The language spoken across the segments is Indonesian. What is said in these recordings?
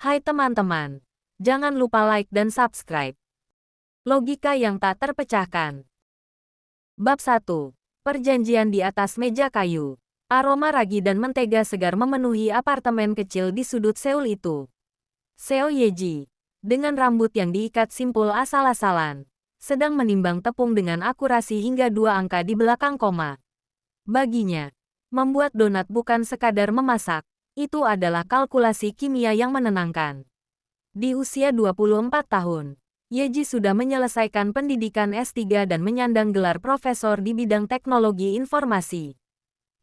Hai teman-teman, jangan lupa like dan subscribe. Logika yang tak terpecahkan. Bab 1. Perjanjian di atas meja kayu. Aroma ragi dan mentega segar memenuhi apartemen kecil di sudut Seoul itu. Seo Yeji, dengan rambut yang diikat simpul asal-asalan, sedang menimbang tepung dengan akurasi hingga 2 angka di belakang koma. Baginya, membuat donat bukan sekadar memasak, itu adalah kalkulasi kimia yang menenangkan. Di usia 24 tahun, Yeji sudah menyelesaikan pendidikan S3 dan menyandang gelar profesor di bidang teknologi informasi.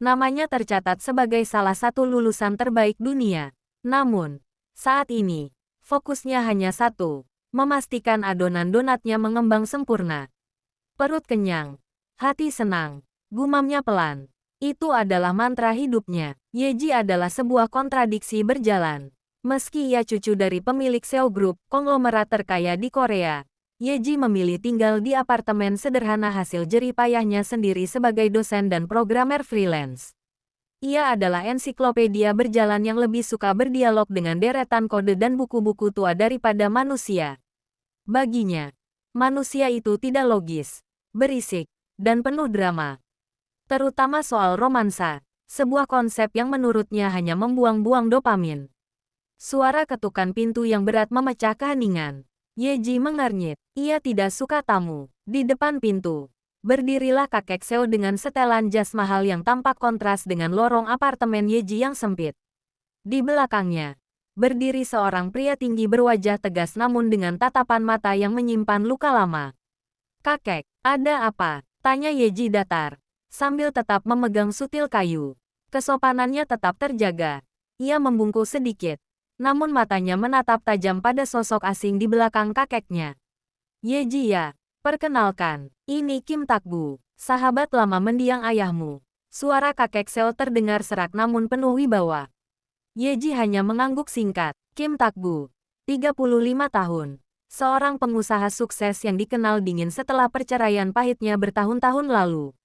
Namanya tercatat sebagai salah satu lulusan terbaik dunia. Namun, saat ini, fokusnya hanya satu, memastikan adonan donatnya mengembang sempurna. Perut kenyang, hati senang, gumamnya pelan. Itu adalah mantra hidupnya. Yeji adalah sebuah kontradiksi berjalan. Meski ia cucu dari pemilik Seo Group, konglomerat terkaya di Korea, Yeji memilih tinggal di apartemen sederhana hasil jerih payahnya sendiri sebagai dosen dan programmer freelance. Ia adalah ensiklopedia berjalan yang lebih suka berdialog dengan deretan kode dan buku-buku tua daripada manusia. Baginya, manusia itu tidak logis, berisik, dan penuh drama. Terutama soal romansa, sebuah konsep yang menurutnya hanya membuang-buang dopamin. Suara ketukan pintu yang berat memecah keheningan. Yeji mengernyit. Ia tidak suka tamu. Di depan pintu, berdirilah kakek Seo dengan setelan jas mahal yang tampak kontras dengan lorong apartemen Yeji yang sempit. Di belakangnya, berdiri seorang pria tinggi berwajah tegas namun dengan tatapan mata yang menyimpan luka lama. "Kakek, ada apa?" tanya Yeji datar, sambil tetap memegang sutil kayu. Kesopanannya tetap terjaga. Ia membungkuk sedikit, namun matanya menatap tajam pada sosok asing di belakang kakeknya. "Yeji ya, perkenalkan, ini Kim Tak-gu, sahabat lama mendiang ayahmu." Suara kakek Seo terdengar serak namun penuh wibawa. Yeji hanya mengangguk singkat. Kim Tak-gu, 35 tahun. Seorang pengusaha sukses yang dikenal dingin setelah perceraian pahitnya bertahun-tahun lalu.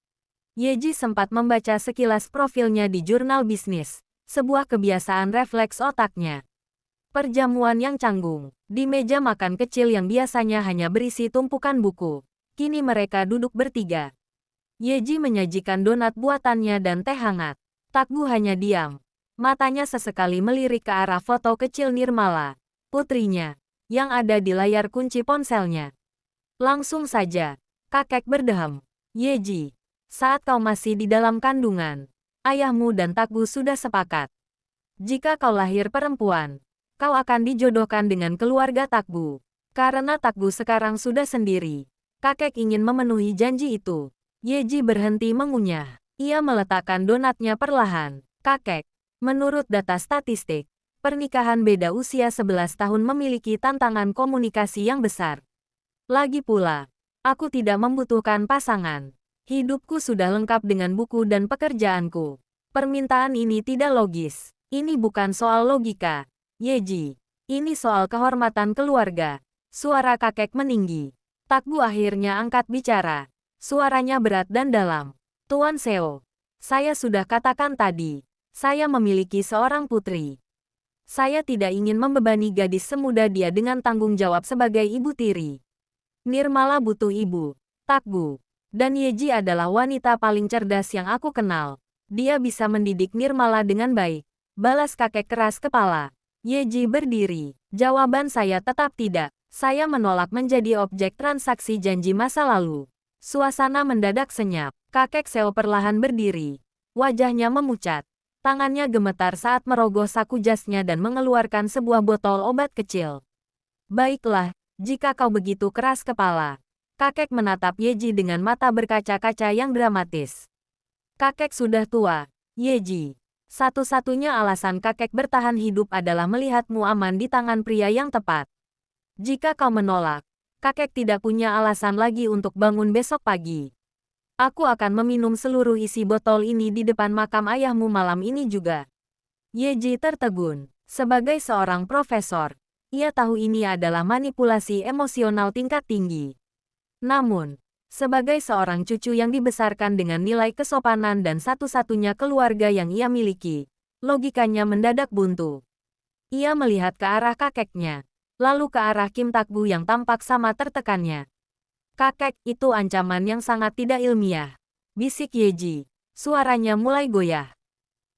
Yeji sempat membaca sekilas profilnya di jurnal bisnis, sebuah kebiasaan refleks otaknya. Perjamuan yang canggung, di meja makan kecil yang biasanya hanya berisi tumpukan buku. Kini mereka duduk bertiga. Yeji menyajikan donat buatannya dan teh hangat. Tak-gu hanya diam. Matanya sesekali melirik ke arah foto kecil Nirmala, putrinya, yang ada di layar kunci ponselnya. "Langsung saja," kakek berdeham. "Yeji, saat kau masih di dalam kandungan, ayahmu dan Tak-gu sudah sepakat. Jika kau lahir perempuan, kau akan dijodohkan dengan keluarga Tak-gu. Karena Tak-gu sekarang sudah sendiri, kakek ingin memenuhi janji itu." Yeji berhenti mengunyah. Ia meletakkan donatnya perlahan. "Kakek, menurut data statistik, pernikahan beda usia 11 tahun memiliki tantangan komunikasi yang besar. Lagi pula, aku tidak membutuhkan pasangan. Hidupku sudah lengkap dengan buku dan pekerjaanku. Permintaan ini tidak logis. Ini bukan soal logika, Yeji. Ini soal kehormatan keluarga." Suara kakek meninggi. Tak-gu akhirnya angkat bicara. Suaranya berat dan dalam. "Tuan Seo, saya sudah katakan tadi, saya memiliki seorang putri. Saya tidak ingin membebani gadis semuda dia dengan tanggung jawab sebagai ibu tiri. Nirmala butuh ibu, Tak-gu. Dan Yeji adalah wanita paling cerdas yang aku kenal. Dia bisa mendidik Nirmala dengan baik." Balas kakek keras kepala. Yeji berdiri. "Jawaban saya tetap tidak. Saya menolak menjadi objek transaksi janji masa lalu." Suasana mendadak senyap. Kakek Seo perlahan berdiri. Wajahnya memucat. Tangannya gemetar saat merogoh saku jasnya dan mengeluarkan sebuah botol obat kecil. "Baiklah, jika kau begitu keras kepala." Kakek menatap Yeji dengan mata berkaca-kaca yang dramatis. Kakek sudah tua, Yeji. Satu-satunya alasan kakek bertahan hidup adalah melihatmu aman di tangan pria yang tepat. Jika kau menolak, kakek tidak punya alasan lagi untuk bangun besok pagi. Aku akan meminum seluruh isi botol ini di depan makam ayahmu malam ini juga." Yeji tertegun. Sebagai seorang profesor, ia tahu ini adalah manipulasi emosional tingkat tinggi. Namun, sebagai seorang cucu yang dibesarkan dengan nilai kesopanan dan satu-satunya keluarga yang ia miliki, logikanya mendadak buntu. Ia melihat ke arah kakeknya, lalu ke arah Kim Tak-gu yang tampak sama tertekannya. Kakek, itu ancaman yang sangat tidak ilmiah. Bisik Yeji. Suaranya mulai goyah.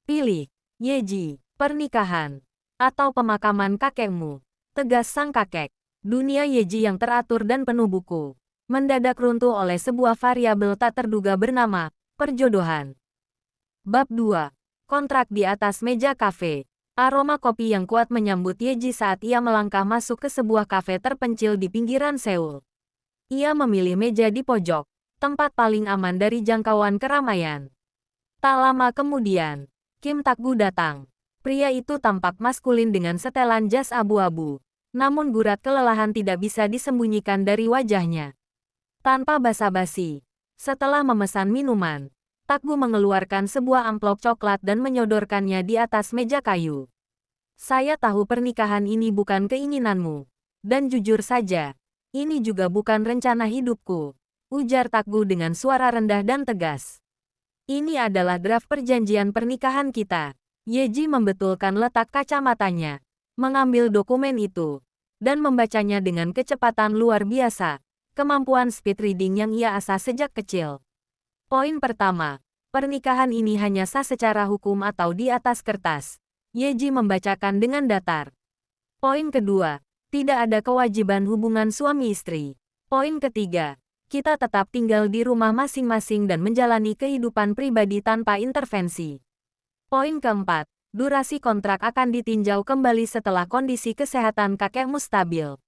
Pilih, Yeji, pernikahan, atau pemakaman kakekmu. Tegas sang kakek. Dunia Yeji yang teratur dan penuh buku mendadak runtuh oleh sebuah variabel tak terduga bernama perjodohan. Bab 2. Kontrak di atas meja kafe. Aroma kopi yang kuat menyambut Yeji saat ia melangkah masuk ke sebuah kafe terpencil di pinggiran Seoul. Ia memilih meja di pojok, tempat paling aman dari jangkauan keramaian. Tak lama kemudian, Kim Tak-gu datang. Pria itu tampak maskulin dengan setelan jas abu-abu. Namun gurat kelelahan tidak bisa disembunyikan dari wajahnya. Tanpa basa-basi, setelah memesan minuman, Tak-gu mengeluarkan sebuah amplop coklat dan menyodorkannya di atas meja kayu. Saya tahu pernikahan ini bukan keinginanmu. Dan jujur saja, ini juga bukan rencana hidupku, ujar Tak-gu dengan suara rendah dan tegas. Ini adalah draft perjanjian pernikahan kita. Yeji membetulkan letak kacamatanya, mengambil dokumen itu, dan membacanya dengan kecepatan luar biasa, kemampuan speed reading yang ia asah sejak kecil. Poin pertama, pernikahan ini hanya sah secara hukum atau di atas kertas. Yeji membacakan dengan datar. Poin kedua, tidak ada kewajiban hubungan suami istri. Poin ketiga, kita tetap tinggal di rumah masing-masing dan menjalani kehidupan pribadi tanpa intervensi. Poin keempat, durasi kontrak akan ditinjau kembali setelah kondisi kesehatan kakekmu stabil.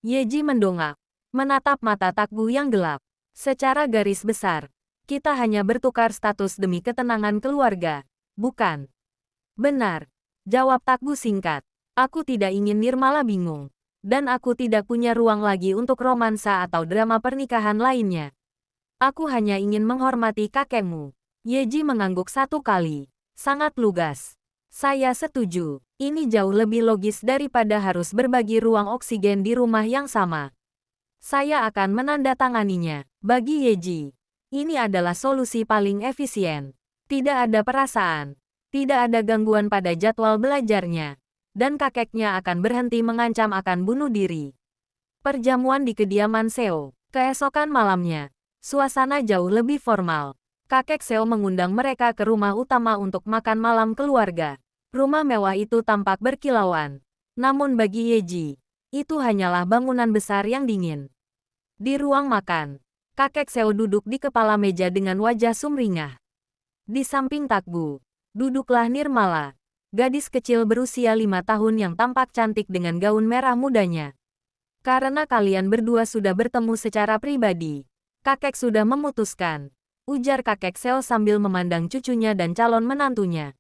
Yeji mendongak, menatap mata Tak-gu yang gelap. Secara garis besar, kita hanya bertukar status demi ketenangan keluarga, bukan? Benar, jawab Tak-gu singkat. Aku tidak ingin Nirmala bingung. Dan aku tidak punya ruang lagi untuk romansa atau drama pernikahan lainnya. Aku hanya ingin menghormati kakekmu. Yeji mengangguk satu kali. Sangat lugas. Saya setuju. Ini jauh lebih logis daripada harus berbagi ruang oksigen di rumah yang sama. Saya akan menandatanganinya. Bagi Yeji, ini adalah solusi paling efisien. Tidak ada perasaan. Tidak ada gangguan pada jadwal belajarnya. Dan kakeknya akan berhenti mengancam akan bunuh diri. Perjamuan di kediaman Seo. Keesokan malamnya, suasana jauh lebih formal. Kakek Seo mengundang mereka ke rumah utama untuk makan malam keluarga. Rumah mewah itu tampak berkilauan. Namun bagi Yeji, itu hanyalah bangunan besar yang dingin. Di ruang makan, kakek Seo duduk di kepala meja dengan wajah sumringah. Di samping Tak-gu, duduklah Nirmala. Gadis kecil berusia 5 tahun yang tampak cantik dengan gaun merah mudanya. Karena kalian berdua sudah bertemu secara pribadi, kakek sudah memutuskan, ujar kakek Seo sambil memandang cucunya dan calon menantunya.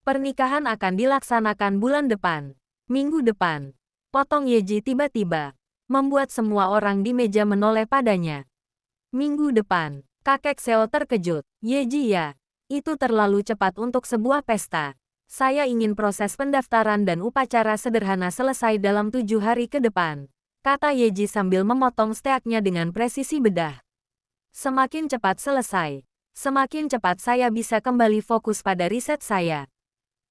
Pernikahan akan dilaksanakan bulan depan, minggu depan. Potong Yeji tiba-tiba, membuat semua orang di meja menoleh padanya. Minggu depan, kakek Seo terkejut. Yeji ya, itu terlalu cepat untuk sebuah pesta. Saya ingin proses pendaftaran dan upacara sederhana selesai dalam 7 hari ke depan, kata Yeji sambil memotong steaknya dengan presisi bedah. Semakin cepat selesai, semakin cepat saya bisa kembali fokus pada riset saya.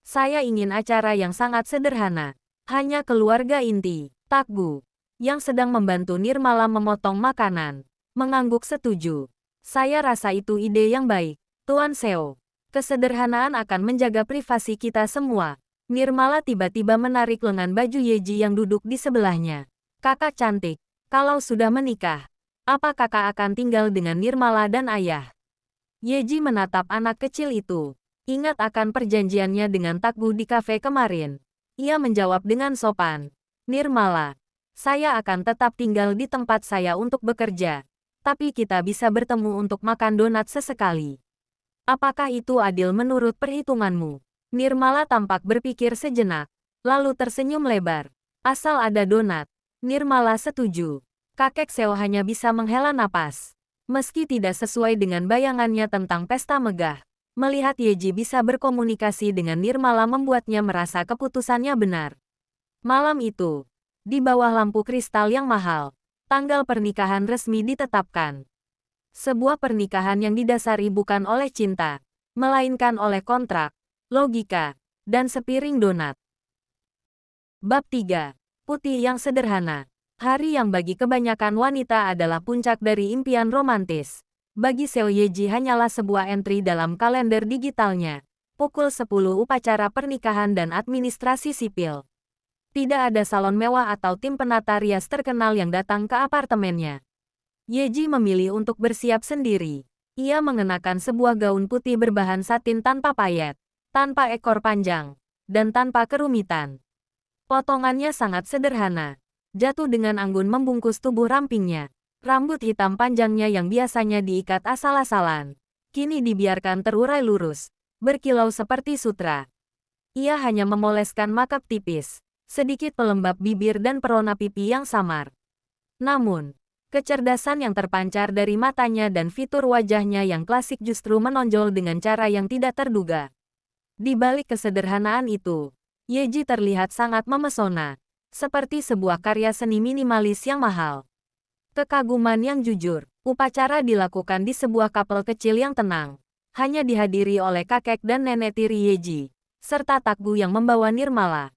Saya ingin acara yang sangat sederhana, hanya keluarga inti. Tak-gu, yang sedang membantu Nirmala memotong makanan, mengangguk setuju. Saya rasa itu ide yang baik, Tuan Seo. Kesederhanaan akan menjaga privasi kita semua. Nirmala tiba-tiba menarik lengan baju Yeji yang duduk di sebelahnya. Kakak cantik, kalau sudah menikah, apa kakak akan tinggal dengan Nirmala dan ayah? Yeji menatap anak kecil itu. Ingat akan perjanjiannya dengan Tak-gu di kafe kemarin. Ia menjawab dengan sopan. Nirmala, saya akan tetap tinggal di tempat saya untuk bekerja. Tapi kita bisa bertemu untuk makan donat sesekali. Apakah itu adil menurut perhitunganmu? Nirmala tampak berpikir sejenak, lalu tersenyum lebar. Asal ada donat. Nirmala setuju. Kakek Seo hanya bisa menghela napas. Meski tidak sesuai dengan bayangannya tentang pesta megah, melihat Yeji bisa berkomunikasi dengan Nirmala membuatnya merasa keputusannya benar. Malam itu, di bawah lampu kristal yang mahal, tanggal pernikahan resmi ditetapkan. Sebuah pernikahan yang didasari bukan oleh cinta, melainkan oleh kontrak, logika, dan sepiring donat. Bab 3. Putih yang sederhana. Hari yang bagi kebanyakan wanita adalah puncak dari impian romantis. Bagi Seo Yeji hanyalah sebuah entry dalam kalender digitalnya. Pukul 10 upacara pernikahan dan administrasi sipil. Tidak ada salon mewah atau tim penata rias terkenal yang datang ke apartemennya. Yeji memilih untuk bersiap sendiri. Ia mengenakan sebuah gaun putih berbahan satin tanpa payet, tanpa ekor panjang, dan tanpa kerumitan. Potongannya sangat sederhana, jatuh dengan anggun membungkus tubuh rampingnya. Rambut hitam panjangnya yang biasanya diikat asal-asalan, kini dibiarkan terurai lurus, berkilau seperti sutra. Ia hanya memoleskan makeup tipis, sedikit pelembab bibir dan perona pipi yang samar. Namun, kecerdasan yang terpancar dari matanya dan fitur wajahnya yang klasik justru menonjol dengan cara yang tidak terduga. Di balik kesederhanaan itu, Yeji terlihat sangat memesona, seperti sebuah karya seni minimalis yang mahal. Kekaguman yang jujur, upacara dilakukan di sebuah kapel kecil yang tenang, hanya dihadiri oleh kakek dan nenek tiri Yeji, serta Takgu yang membawa Nirmala.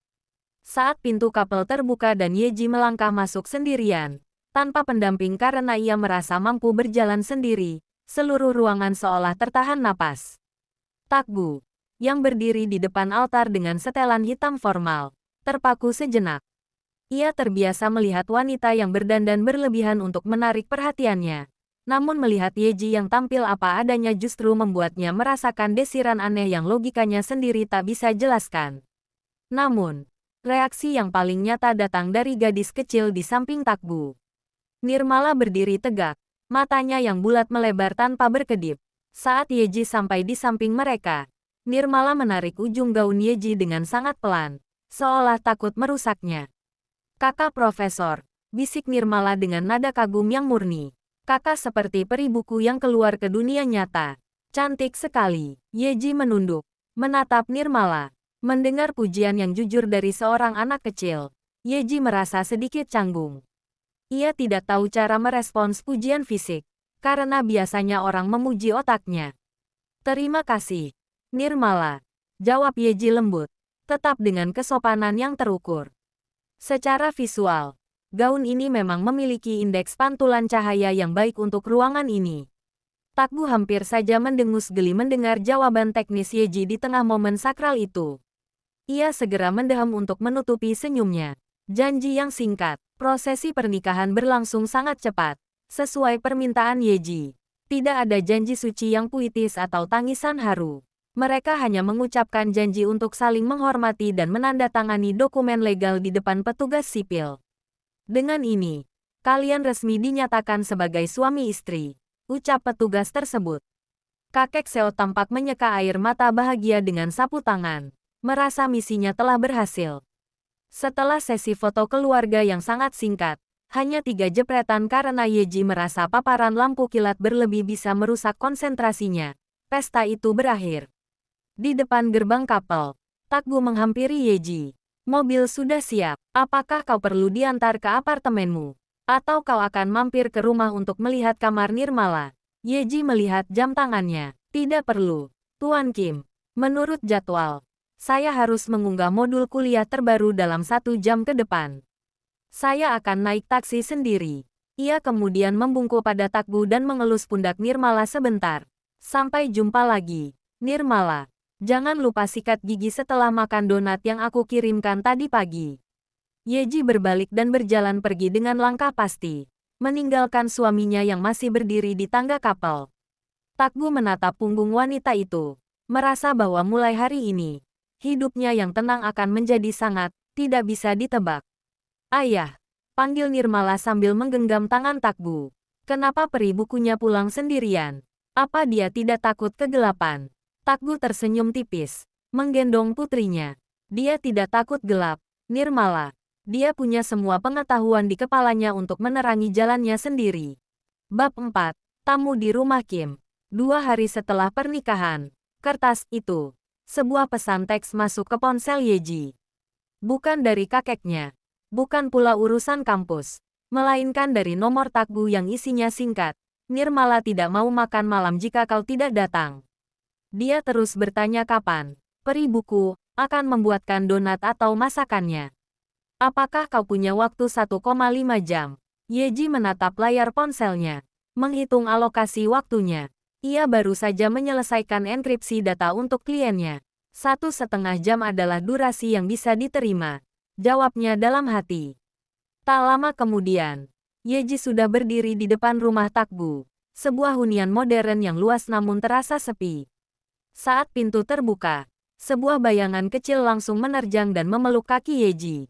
Saat pintu kapel terbuka dan Yeji melangkah masuk sendirian, tanpa pendamping karena ia merasa mampu berjalan sendiri, seluruh ruangan seolah tertahan napas. Takgu, yang berdiri di depan altar dengan setelan hitam formal, terpaku sejenak. Ia terbiasa melihat wanita yang berdandan berlebihan untuk menarik perhatiannya. Namun melihat Yeji yang tampil apa adanya justru membuatnya merasakan desiran aneh yang logikanya sendiri tak bisa jelaskan. Namun, reaksi yang paling nyata datang dari gadis kecil di samping Takgu. Nirmala berdiri tegak, matanya yang bulat melebar tanpa berkedip. Saat Yeji sampai di samping mereka, Nirmala menarik ujung gaun Yeji dengan sangat pelan, seolah takut merusaknya. "Kakak Profesor," bisik Nirmala dengan nada kagum yang murni. "Kakak seperti peri buku yang keluar ke dunia nyata. Cantik sekali." Yeji menunduk, menatap Nirmala. Mendengar pujian yang jujur dari seorang anak kecil, Yeji merasa sedikit canggung. Ia tidak tahu cara merespons pujian fisik, karena biasanya orang memuji otaknya. "Terima kasih, Nirmala," jawab Yeji lembut, tetap dengan kesopanan yang terukur. Secara visual, gaun ini memang memiliki indeks pantulan cahaya yang baik untuk ruangan ini. Takgu hampir saja mendengus geli mendengar jawaban teknis Yeji di tengah momen sakral itu. Ia segera mendeham untuk menutupi senyumnya. Janji yang singkat, prosesi pernikahan berlangsung sangat cepat, sesuai permintaan Yeji. Tidak ada janji suci yang puitis atau tangisan haru. Mereka hanya mengucapkan janji untuk saling menghormati dan menandatangani dokumen legal di depan petugas sipil. "Dengan ini, kalian resmi dinyatakan sebagai suami istri," ucap petugas tersebut. Kakek Seo tampak menyeka air mata bahagia dengan sapu tangan, merasa misinya telah berhasil. Setelah sesi foto keluarga yang sangat singkat, hanya 3 jepretan karena Yeji merasa paparan lampu kilat berlebih bisa merusak konsentrasinya, pesta itu berakhir. Di depan gerbang kapel, Takgu menghampiri Yeji. "Mobil sudah siap. Apakah kau perlu diantar ke apartemenmu? Atau kau akan mampir ke rumah untuk melihat kamar Nirmala?" Yeji melihat jam tangannya. "Tidak perlu, Tuan Kim. Menurut jadwal, saya harus mengunggah modul kuliah terbaru dalam 1 jam ke depan. Saya akan naik taksi sendiri." Ia kemudian membungkuk pada Takgu dan mengelus pundak Nirmala sebentar. "Sampai jumpa lagi, Nirmala. Jangan lupa sikat gigi setelah makan donat yang aku kirimkan tadi pagi." Yeji berbalik dan berjalan pergi dengan langkah pasti, meninggalkan suaminya yang masih berdiri di tangga kapel. Takgu menatap punggung wanita itu, merasa bahwa mulai hari ini, hidupnya yang tenang akan menjadi sangat tidak bisa ditebak. "Ayah," panggil Nirmala sambil menggenggam tangan Takgu. "Kenapa peri bukunya pulang sendirian? Apa dia tidak takut kegelapan?" Takgu tersenyum tipis, menggendong putrinya. "Dia tidak takut gelap, Nirmala. Dia punya semua pengetahuan di kepalanya untuk menerangi jalannya sendiri." Bab 4. Tamu di rumah Kim. 2 hari setelah pernikahan, kertas itu, sebuah pesan teks masuk ke ponsel Yeji. Bukan dari kakeknya, bukan pula urusan kampus, melainkan dari nomor Takgu yang isinya singkat. "Nirmala tidak mau makan malam jika kau tidak datang." Dia terus bertanya kapan peri buku akan membuatkan donat atau masakannya. Apakah kau punya waktu 1,5 jam? Yeji menatap layar ponselnya, menghitung alokasi waktunya. Ia baru saja menyelesaikan enkripsi data untuk kliennya. 1,5 jam adalah durasi yang bisa diterima. Jawabnya dalam hati. Tak lama kemudian, Yeji sudah berdiri di depan rumah Takbu. Sebuah hunian modern yang luas namun terasa sepi. Saat pintu terbuka, sebuah bayangan kecil langsung menerjang dan memeluk kaki Yeji.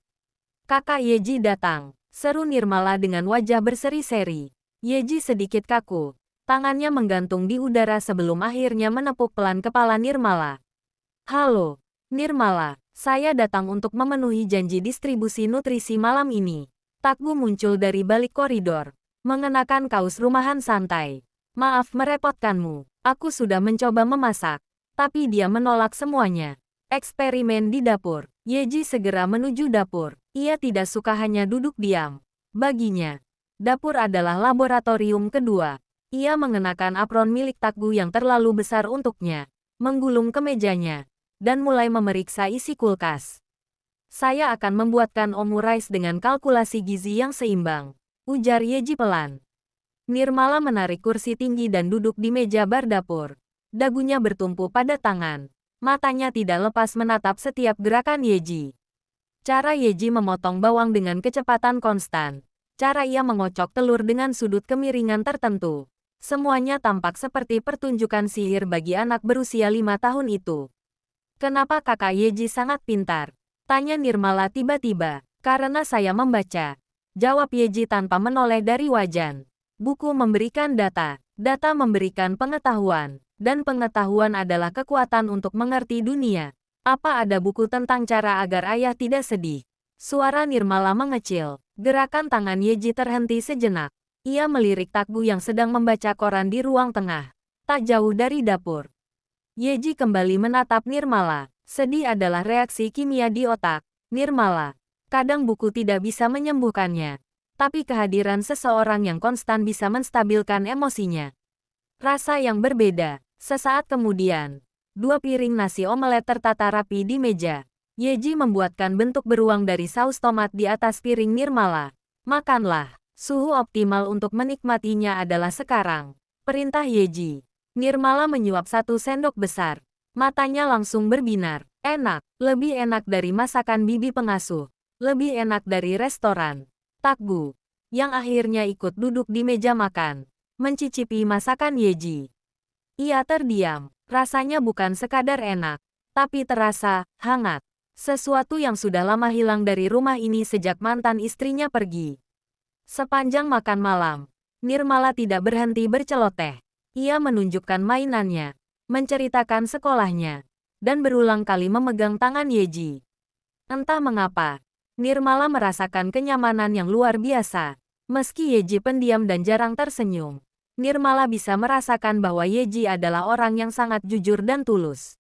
Kakak Yeji datang, seru Nirmala dengan wajah berseri-seri. Yeji sedikit kaku, tangannya menggantung di udara sebelum akhirnya menepuk pelan kepala Nirmala. Halo, Nirmala, saya datang untuk memenuhi janji distribusi nutrisi malam ini. Takbu muncul dari balik koridor, mengenakan kaos rumahan santai. Maaf merepotkanmu, aku sudah mencoba memasak, tapi dia menolak semuanya. Eksperimen di dapur. Yeji segera menuju dapur. Ia tidak suka hanya duduk diam. Baginya, dapur adalah laboratorium kedua. Ia mengenakan apron milik Takbu yang terlalu besar untuknya, menggulung ke mejanya, dan mulai memeriksa isi kulkas. Saya akan membuatkan omurice dengan kalkulasi gizi yang seimbang, ujar Yeji pelan. Nirmala menarik kursi tinggi dan duduk di meja bar dapur. Dagunya bertumpu pada tangan. Matanya tidak lepas menatap setiap gerakan Yeji. Cara Yeji memotong bawang dengan kecepatan konstan. Cara ia mengocok telur dengan sudut kemiringan tertentu. Semuanya tampak seperti pertunjukan sihir bagi anak berusia 5 tahun itu. Kenapa kakak Yeji sangat pintar? Tanya Nirmala tiba-tiba. Karena saya membaca. Jawab Yeji tanpa menoleh dari wajan. Buku memberikan data. Data memberikan pengetahuan. Dan pengetahuan adalah kekuatan untuk mengerti dunia. Apa ada buku tentang cara agar ayah tidak sedih? Suara Nirmala mengecil. Gerakan tangan Yeji terhenti sejenak. Ia melirik Takbu yang sedang membaca koran di ruang tengah, tak jauh dari dapur. Yeji kembali menatap Nirmala. Sedih adalah reaksi kimia di otak. Nirmala. Kadang buku tidak bisa menyembuhkannya. Tapi kehadiran seseorang yang konstan bisa menstabilkan emosinya. Rasa yang berbeda. Sesaat kemudian, 2 piring nasi omelet tertata rapi di meja. Yeji membuatkan bentuk beruang dari saus tomat di atas piring Nirmala. Makanlah. Suhu optimal untuk menikmatinya adalah sekarang. Perintah Yeji. Nirmala menyuap 1 sendok besar. Matanya langsung berbinar. Enak. Lebih enak dari masakan bibi pengasuh. Lebih enak dari restoran. Takbu, yang akhirnya ikut duduk di meja makan, mencicipi masakan Yeji. Ia terdiam. Rasanya bukan sekadar enak, tapi terasa hangat. Sesuatu yang sudah lama hilang dari rumah ini sejak mantan istrinya pergi. Sepanjang makan malam, Nirmala tidak berhenti berceloteh. Ia menunjukkan mainannya, menceritakan sekolahnya, dan berulang kali memegang tangan Yeji. Entah mengapa, Nirmala merasakan kenyamanan yang luar biasa. Meski Yeji pendiam dan jarang tersenyum, Nirmala bisa merasakan bahwa Yeji adalah orang yang sangat jujur dan tulus.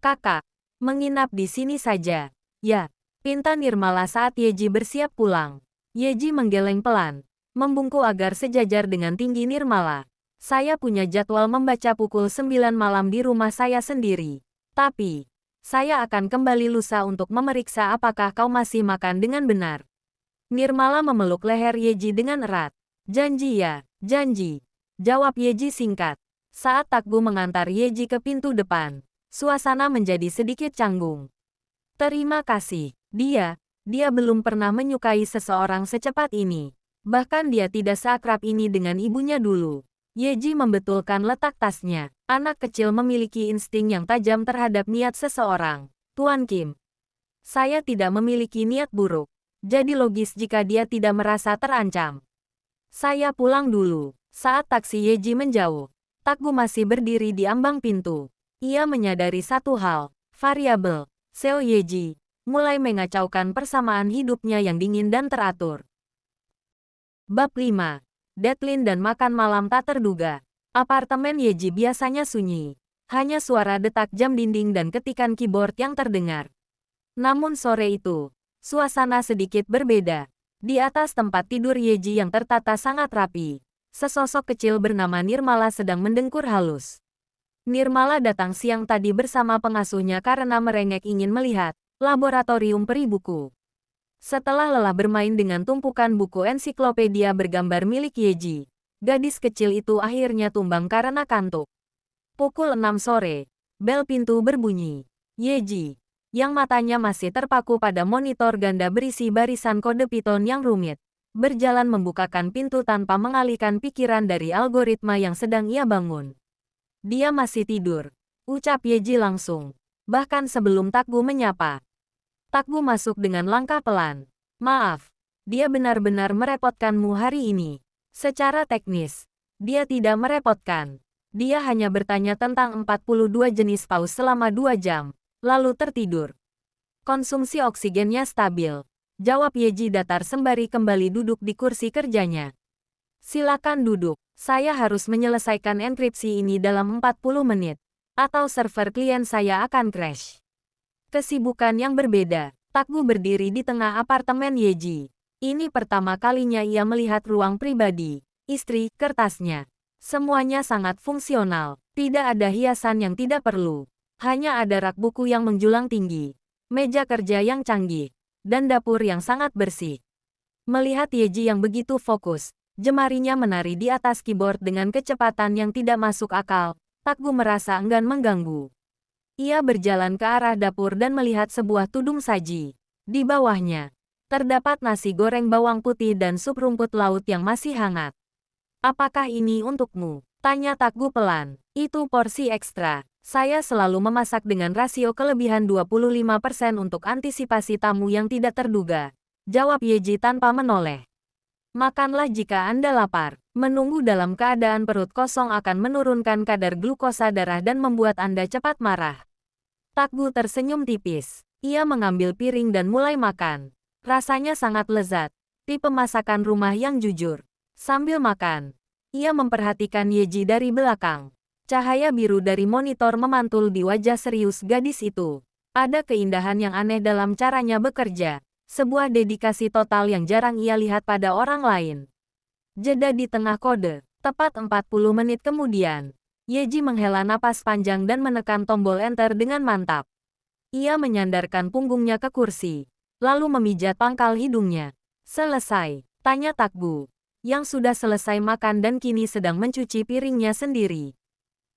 Kakak, menginap di sini saja. Ya, pinta Nirmala saat Yeji bersiap pulang. Yeji menggeleng pelan, membungkuk agar sejajar dengan tinggi Nirmala. Saya punya jadwal membaca pukul 9 malam di rumah saya sendiri. Tapi, saya akan kembali lusa untuk memeriksa apakah kau masih makan dengan benar. Nirmala memeluk leher Yeji dengan erat. Janji ya, janji. Jawab Yeji singkat. Saat Takbu mengantar Yeji ke pintu depan, suasana menjadi sedikit canggung. Terima kasih. Dia belum pernah menyukai seseorang secepat ini. Bahkan dia tidak seakrab ini dengan ibunya dulu. Yeji membetulkan letak tasnya. Anak kecil memiliki insting yang tajam terhadap niat seseorang. Tuan Kim. Saya tidak memiliki niat buruk. Jadi logis jika dia tidak merasa terancam. Saya pulang dulu. Saat taksi Yeji menjauh, Takbu masih berdiri di ambang pintu. Ia menyadari satu hal. Variabel. Seo Yeji mulai mengacaukan persamaan hidupnya yang dingin dan teratur. Bab 5. Deadline dan makan malam tak terduga. Apartemen Yeji biasanya sunyi. Hanya suara detak jam dinding dan ketikan keyboard yang terdengar. Namun sore itu, suasana sedikit berbeda. Di atas tempat tidur Yeji yang tertata sangat rapi, sesosok kecil bernama Nirmala sedang mendengkur halus. Nirmala datang siang tadi bersama pengasuhnya karena merengek ingin melihat laboratorium peri buku. Setelah lelah bermain dengan tumpukan buku ensiklopedia bergambar milik Yeji, gadis kecil itu akhirnya tumbang karena kantuk. Pukul 6 sore, bel pintu berbunyi. Yeji, yang matanya masih terpaku pada monitor ganda berisi barisan kode Python yang rumit, berjalan membukakan pintu tanpa mengalihkan pikiran dari algoritma yang sedang ia bangun. Dia masih tidur, ucap Yeji langsung, bahkan sebelum Takgu menyapa. Takgu masuk dengan langkah pelan. Maaf, dia benar-benar merepotkanmu hari ini. Secara teknis, dia tidak merepotkan. Dia hanya bertanya tentang 42 jenis paus selama 2 jam, lalu tertidur. Konsumsi oksigennya stabil, jawab Yeji datar sembari kembali duduk di kursi kerjanya. Silakan duduk, saya harus menyelesaikan enkripsi ini dalam 40 menit, atau server klien saya akan crash. Kesibukan yang berbeda, Takgu berdiri di tengah apartemen Yeji. Ini pertama kalinya ia melihat ruang pribadi, istri, kertasnya. Semuanya sangat fungsional, tidak ada hiasan yang tidak perlu. Hanya ada rak buku yang menjulang tinggi, meja kerja yang canggih, dan dapur yang sangat bersih. Melihat Yeji yang begitu fokus, jemarinya menari di atas keyboard dengan kecepatan yang tidak masuk akal, Takgu merasa enggan mengganggu. Ia berjalan ke arah dapur dan melihat sebuah tudung saji. Di bawahnya, terdapat nasi goreng bawang putih dan sup rumput laut yang masih hangat. Apakah ini untukmu? Tanya Takgu pelan. Itu porsi ekstra. Saya selalu memasak dengan rasio kelebihan 25% untuk antisipasi tamu yang tidak terduga. Jawab Yeji tanpa menoleh. Makanlah jika Anda lapar. Menunggu dalam keadaan perut kosong akan menurunkan kadar glukosa darah dan membuat Anda cepat marah. Takgu tersenyum tipis. Ia mengambil piring dan mulai makan. Rasanya sangat lezat. Tipe masakan rumah yang jujur. Sambil makan, ia memperhatikan Yeji dari belakang. Cahaya biru dari monitor memantul di wajah serius gadis itu. Ada keindahan yang aneh dalam caranya bekerja. Sebuah dedikasi total yang jarang ia lihat pada orang lain. Jeda di tengah kode. Tepat 40 menit kemudian, Yeji menghela napas panjang dan menekan tombol enter dengan mantap. Ia menyandarkan punggungnya ke kursi, lalu memijat pangkal hidungnya. Selesai, tanya Takgu, yang sudah selesai makan dan kini sedang mencuci piringnya sendiri.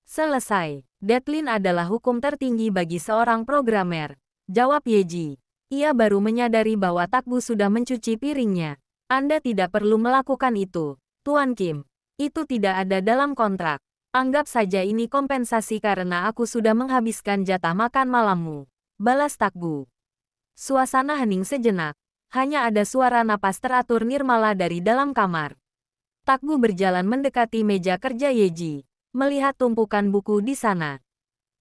Selesai, deadline adalah hukum tertinggi bagi seorang programmer, jawab Yeji. Ia baru menyadari bahwa Takgu sudah mencuci piringnya. Anda tidak perlu melakukan itu, Tuan Kim. Itu tidak ada dalam kontrak. Anggap saja ini kompensasi karena aku sudah menghabiskan jatah makan malammu. Balas Takgu. Suasana hening sejenak. Hanya ada suara napas teratur nirmala dari dalam kamar. Takgu berjalan mendekati meja kerja Yeji, melihat tumpukan buku di sana.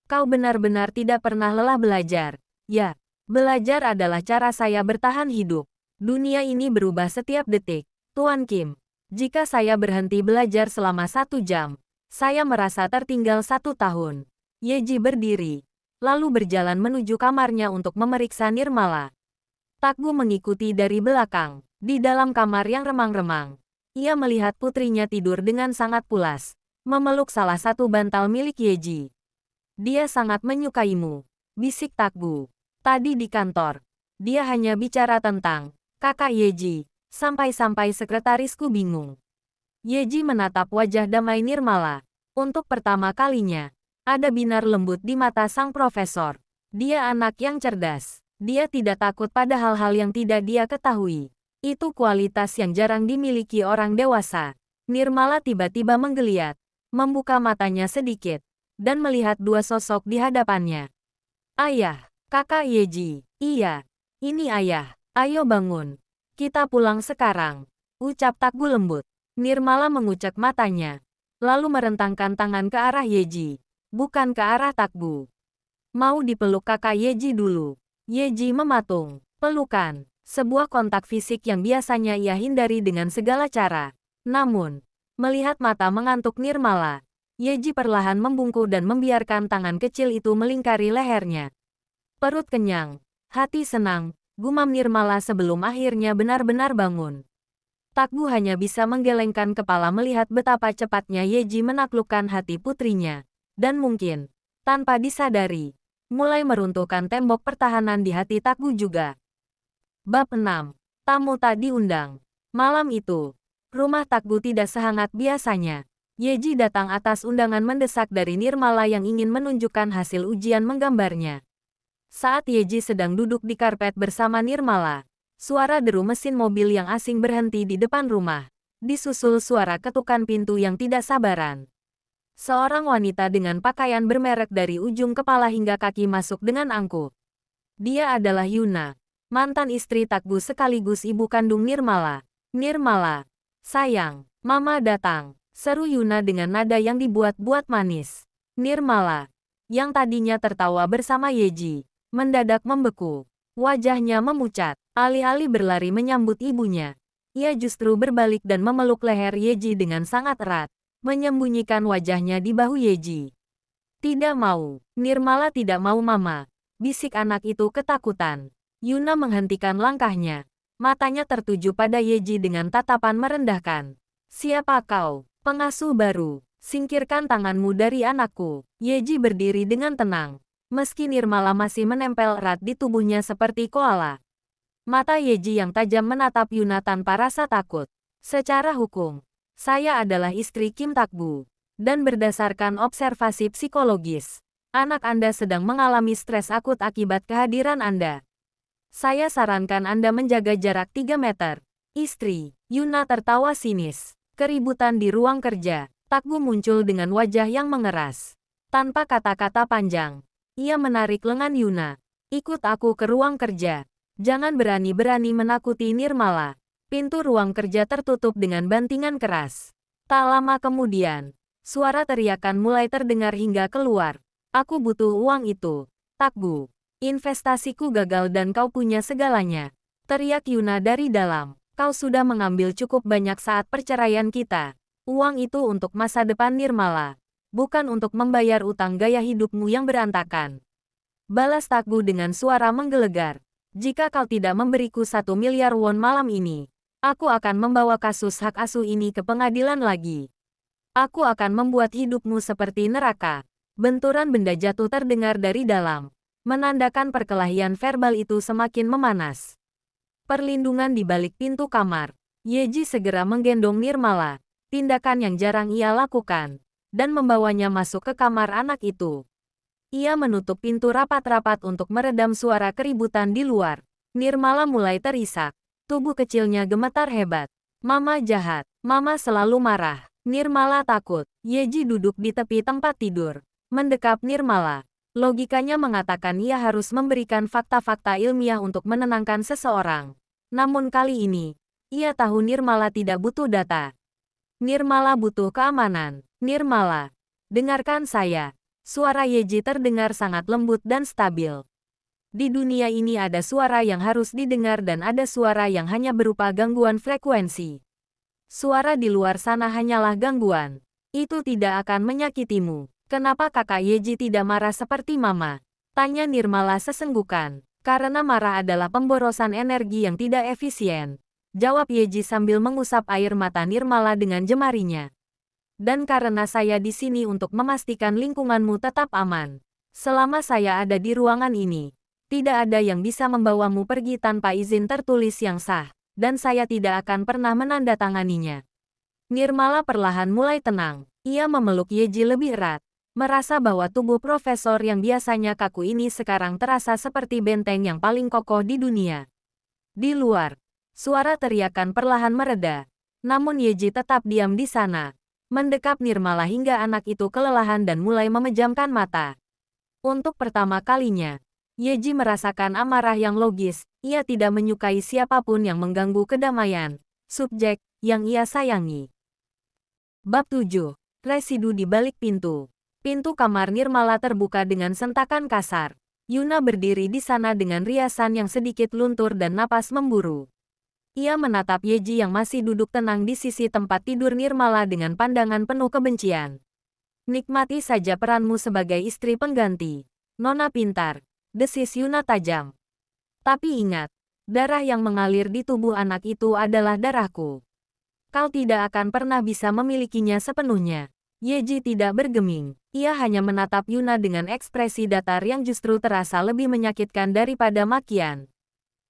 Kau benar-benar tidak pernah lelah belajar. Ya. Belajar adalah cara saya bertahan hidup. Dunia ini berubah setiap detik, Tuan Kim. Jika saya berhenti belajar selama 1 jam, saya merasa tertinggal 1 tahun. Yeji berdiri, lalu berjalan menuju kamarnya untuk memeriksa Nirmala. Takgu mengikuti dari belakang. Di dalam kamar yang remang-remang, ia melihat putrinya tidur dengan sangat pulas, memeluk salah satu bantal milik Yeji. Dia sangat menyukaimu, bisik Takgu. Tadi di kantor, dia hanya bicara tentang kakak Yeji, sampai-sampai sekretarisku bingung. Yeji menatap wajah damai Nirmala. Untuk pertama kalinya, ada binar lembut di mata sang profesor. Dia anak yang cerdas. Dia tidak takut pada hal-hal yang tidak dia ketahui. Itu kualitas yang jarang dimiliki orang dewasa. Nirmala tiba-tiba menggeliat, membuka matanya sedikit, dan melihat dua sosok di hadapannya. Ayah. Kakak Yeji, iya, ini ayah, ayo bangun. Kita pulang sekarang, ucap Takgu lembut. Nirmala mengucek matanya, lalu merentangkan tangan ke arah Yeji, bukan ke arah Takgu. Mau dipeluk kakak Yeji dulu. Yeji mematung, pelukan, sebuah kontak fisik yang biasanya ia hindari dengan segala cara. Namun, melihat mata mengantuk Nirmala, Yeji perlahan membungkuk dan membiarkan tangan kecil itu melingkari lehernya. Perut kenyang, hati senang, gumam Nirmala sebelum akhirnya benar-benar bangun. Takgu hanya bisa menggelengkan kepala melihat betapa cepatnya Yeji menaklukkan hati putrinya. Dan mungkin, tanpa disadari, mulai meruntuhkan tembok pertahanan di hati Takgu juga. Bab 6. Tamu tak diundang. Malam itu, rumah Takbu tidak sehangat biasanya. Yeji datang atas undangan mendesak dari Nirmala yang ingin menunjukkan hasil ujian menggambarnya. Saat Yeji sedang duduk di karpet bersama Nirmala, suara deru mesin mobil yang asing berhenti di depan rumah. Disusul suara ketukan pintu yang tidak sabaran. Seorang wanita dengan pakaian bermerek dari ujung kepala hingga kaki masuk dengan angkuh. Dia adalah Yuna, mantan istri Takbu sekaligus ibu kandung Nirmala. Nirmala, sayang, Mama datang, seru Yuna dengan nada yang dibuat-buat manis. Nirmala, yang tadinya tertawa bersama Yeji, mendadak membeku. Wajahnya memucat, alih-alih berlari menyambut ibunya. Ia justru berbalik dan memeluk leher Yeji dengan sangat erat, menyembunyikan wajahnya di bahu Yeji. Tidak mau, Nirmala tidak mau Mama, bisik anak itu ketakutan. Yuna menghentikan langkahnya. Matanya tertuju pada Yeji dengan tatapan merendahkan. Siapa kau? Pengasuh baru. Singkirkan tanganmu dari anakku. Yeji berdiri dengan tenang. Meski Nirmala masih menempel erat di tubuhnya seperti koala. Mata Yeji yang tajam menatap Yuna tanpa rasa takut. Secara hukum, saya adalah istri Kim Takbu. Dan berdasarkan observasi psikologis, anak Anda sedang mengalami stres akut akibat kehadiran Anda. Saya sarankan Anda menjaga jarak 3 meter. Istri, Yuna tertawa sinis. Keributan di ruang kerja. Takbu muncul dengan wajah yang mengeras. Tanpa kata-kata panjang, ia menarik lengan Yuna. Ikut aku ke ruang kerja. Jangan berani-berani menakuti Nirmala. Pintu ruang kerja tertutup dengan bantingan keras. Tak lama kemudian, suara teriakan mulai terdengar hingga keluar. Aku butuh uang itu, Takbu. Investasiku gagal dan kau punya segalanya. Teriak Yuna dari dalam. Kau sudah mengambil cukup banyak saat perceraian kita. Uang itu untuk masa depan Nirmala. Bukan untuk membayar utang gaya hidupmu yang berantakan. Balas Takbu dengan suara menggelegar. Jika kau tidak memberiku 1 miliar won malam ini, aku akan membawa kasus hak asuh ini ke pengadilan lagi. Aku akan membuat hidupmu seperti neraka. Benturan benda jatuh terdengar dari dalam, menandakan perkelahian verbal itu semakin memanas. Perlindungan di balik pintu kamar. Yeji segera menggendong Nirmala, tindakan yang jarang ia lakukan, dan membawanya masuk ke kamar anak itu. Ia menutup pintu rapat-rapat untuk meredam suara keributan di luar. Nirmala mulai terisak. Tubuh kecilnya gemetar hebat. Mama jahat. Mama selalu marah. Nirmala takut. Yeji duduk di tepi tempat tidur, mendekap Nirmala. Logikanya mengatakan ia harus memberikan fakta-fakta ilmiah untuk menenangkan seseorang. Namun kali ini, ia tahu Nirmala tidak butuh data. Nirmala butuh keamanan. Nirmala, dengarkan saya. Suara Yeji terdengar sangat lembut dan stabil. Di dunia ini ada suara yang harus didengar dan ada suara yang hanya berupa gangguan frekuensi. Suara di luar sana hanyalah gangguan. Itu tidak akan menyakitimu. Kenapa kakak Yeji tidak marah seperti Mama? Tanya Nirmala sesenggukan. Karena marah adalah pemborosan energi yang tidak efisien. Jawab Yeji sambil mengusap air mata Nirmala dengan jemarinya. Dan karena saya di sini untuk memastikan lingkunganmu tetap aman. Selama saya ada di ruangan ini, tidak ada yang bisa membawamu pergi tanpa izin tertulis yang sah. Dan saya tidak akan pernah menandatanganinya. Nirmala perlahan mulai tenang. Ia memeluk Yeji lebih erat. Merasa bahwa tubuh profesor yang biasanya kaku ini sekarang terasa seperti benteng yang paling kokoh di dunia. Di luar, suara teriakan perlahan mereda. Namun Yeji tetap diam di sana, mendekap Nirmala hingga anak itu kelelahan dan mulai memejamkan mata. Untuk pertama kalinya, Yeji merasakan amarah yang logis. Ia tidak menyukai siapapun yang mengganggu kedamaian subjek yang ia sayangi. Bab 7. Residu di balik pintu. Pintu kamar Nirmala terbuka dengan sentakan kasar. Yuna berdiri di sana dengan riasan yang sedikit luntur dan napas memburu. Ia menatap Yeji yang masih duduk tenang di sisi tempat tidur Nirmala dengan pandangan penuh kebencian. Nikmati saja peranmu sebagai istri pengganti. Nona pintar, desis Yuna tajam. Tapi ingat, darah yang mengalir di tubuh anak itu adalah darahku. Kau tidak akan pernah bisa memilikinya sepenuhnya. Yeji tidak bergeming. Ia hanya menatap Yuna dengan ekspresi datar yang justru terasa lebih menyakitkan daripada makian.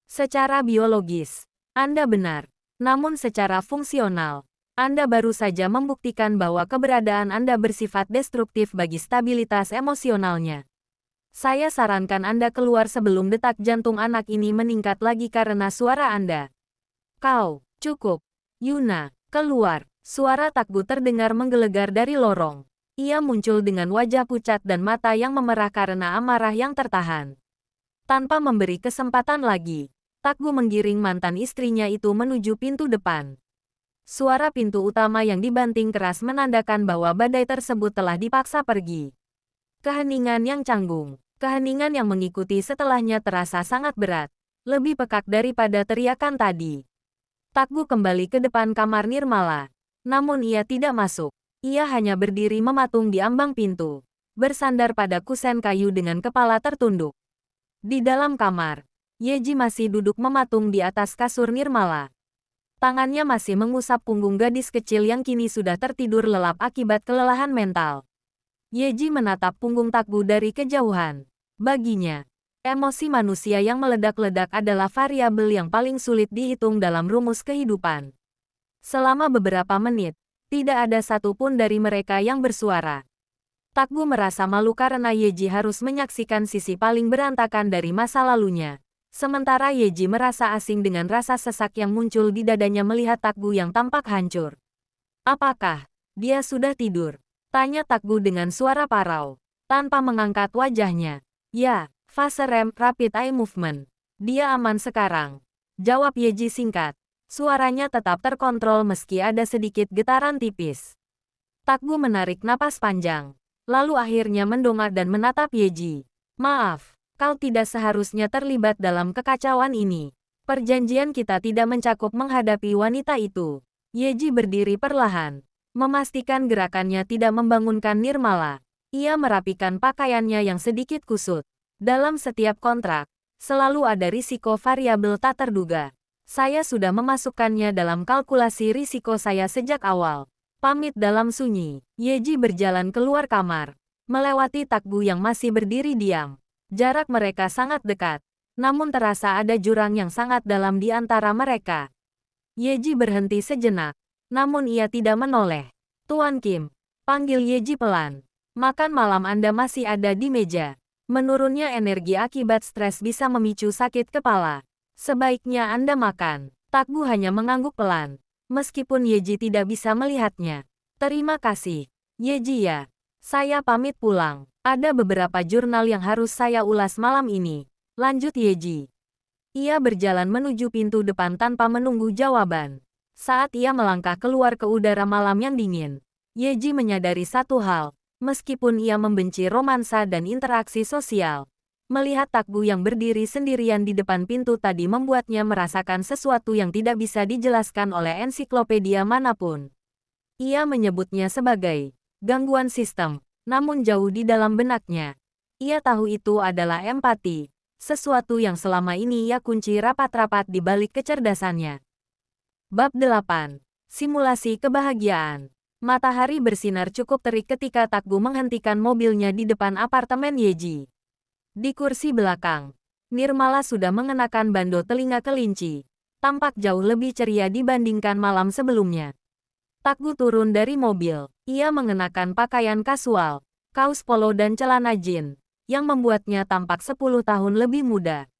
Secara biologis, Anda benar. Namun secara fungsional, Anda baru saja membuktikan bahwa keberadaan Anda bersifat destruktif bagi stabilitas emosionalnya. Saya sarankan Anda keluar sebelum detak jantung anak ini meningkat lagi karena suara Anda. Kau, cukup. Yuna, keluar. Suara Takbu terdengar menggelegar dari lorong. Ia muncul dengan wajah pucat dan mata yang memerah karena amarah yang tertahan. Tanpa memberi kesempatan lagi, Takbu menggiring mantan istrinya itu menuju pintu depan. Suara pintu utama yang dibanting keras menandakan bahwa badai tersebut telah dipaksa pergi. Keheningan yang canggung, keheningan yang mengikuti setelahnya terasa sangat berat, lebih pekak daripada teriakan tadi. Takbu kembali ke depan kamar Nirmala. Namun ia tidak masuk. Ia hanya berdiri mematung di ambang pintu, bersandar pada kusen kayu dengan kepala tertunduk. Di dalam kamar, Yeji masih duduk mematung di atas kasur Nirmala. Tangannya masih mengusap punggung gadis kecil yang kini sudah tertidur lelap akibat kelelahan mental. Yeji menatap punggung Takbu dari kejauhan. Baginya, emosi manusia yang meledak-ledak adalah variabel yang paling sulit dihitung dalam rumus kehidupan. Selama beberapa menit, tidak ada satupun dari mereka yang bersuara. Takbu merasa malu karena Yeji harus menyaksikan sisi paling berantakan dari masa lalunya. Sementara Yeji merasa asing dengan rasa sesak yang muncul di dadanya melihat Takbu yang tampak hancur. Apakah dia sudah tidur? Tanya Takbu dengan suara parau, tanpa mengangkat wajahnya. Ya, fase REM, Rapid Eye Movement. Dia aman sekarang. Jawab Yeji singkat. Suaranya tetap terkontrol meski ada sedikit getaran tipis. Takbu menarik napas panjang, lalu akhirnya mendongak dan menatap Yeji. Maaf. Kau tidak seharusnya terlibat dalam kekacauan ini. Perjanjian kita tidak mencakup menghadapi wanita itu. Yeji berdiri perlahan, memastikan gerakannya tidak membangunkan Nirmala. Ia merapikan pakaiannya yang sedikit kusut. Dalam setiap kontrak, selalu ada risiko variabel tak terduga. Saya sudah memasukkannya dalam kalkulasi risiko saya sejak awal. Pamit dalam sunyi, Yeji berjalan keluar kamar, melewati Takbu yang masih berdiri diam. Jarak mereka sangat dekat, namun terasa ada jurang yang sangat dalam di antara mereka. Yeji berhenti sejenak, namun ia tidak menoleh. Tuan Kim, panggil Yeji pelan. Makan malam Anda masih ada di meja. Menurunnya energi akibat stres bisa memicu sakit kepala. Sebaiknya Anda makan. Takbu hanya mengangguk pelan, meskipun Yeji tidak bisa melihatnya. Terima kasih, Yeji ya. Saya pamit pulang. Ada beberapa jurnal yang harus saya ulas malam ini. Lanjut Yeji. Ia berjalan menuju pintu depan tanpa menunggu jawaban. Saat ia melangkah keluar ke udara malam yang dingin, Yeji menyadari satu hal. Meskipun ia membenci romansa dan interaksi sosial, melihat Takbu yang berdiri sendirian di depan pintu tadi membuatnya merasakan sesuatu yang tidak bisa dijelaskan oleh ensiklopedia manapun. Ia menyebutnya sebagai gangguan sistem. Namun jauh di dalam benaknya, ia tahu itu adalah empati, sesuatu yang selama ini ia kunci rapat-rapat di balik kecerdasannya. Bab 8. Simulasi kebahagiaan. Matahari bersinar cukup terik ketika Takbu menghentikan mobilnya di depan apartemen Yeji. Di kursi belakang, Nirmala sudah mengenakan bando telinga kelinci, tampak jauh lebih ceria dibandingkan malam sebelumnya. Takbu turun dari mobil. Ia mengenakan pakaian kasual, kaos polo dan celana jeans, yang membuatnya tampak 10 tahun lebih muda.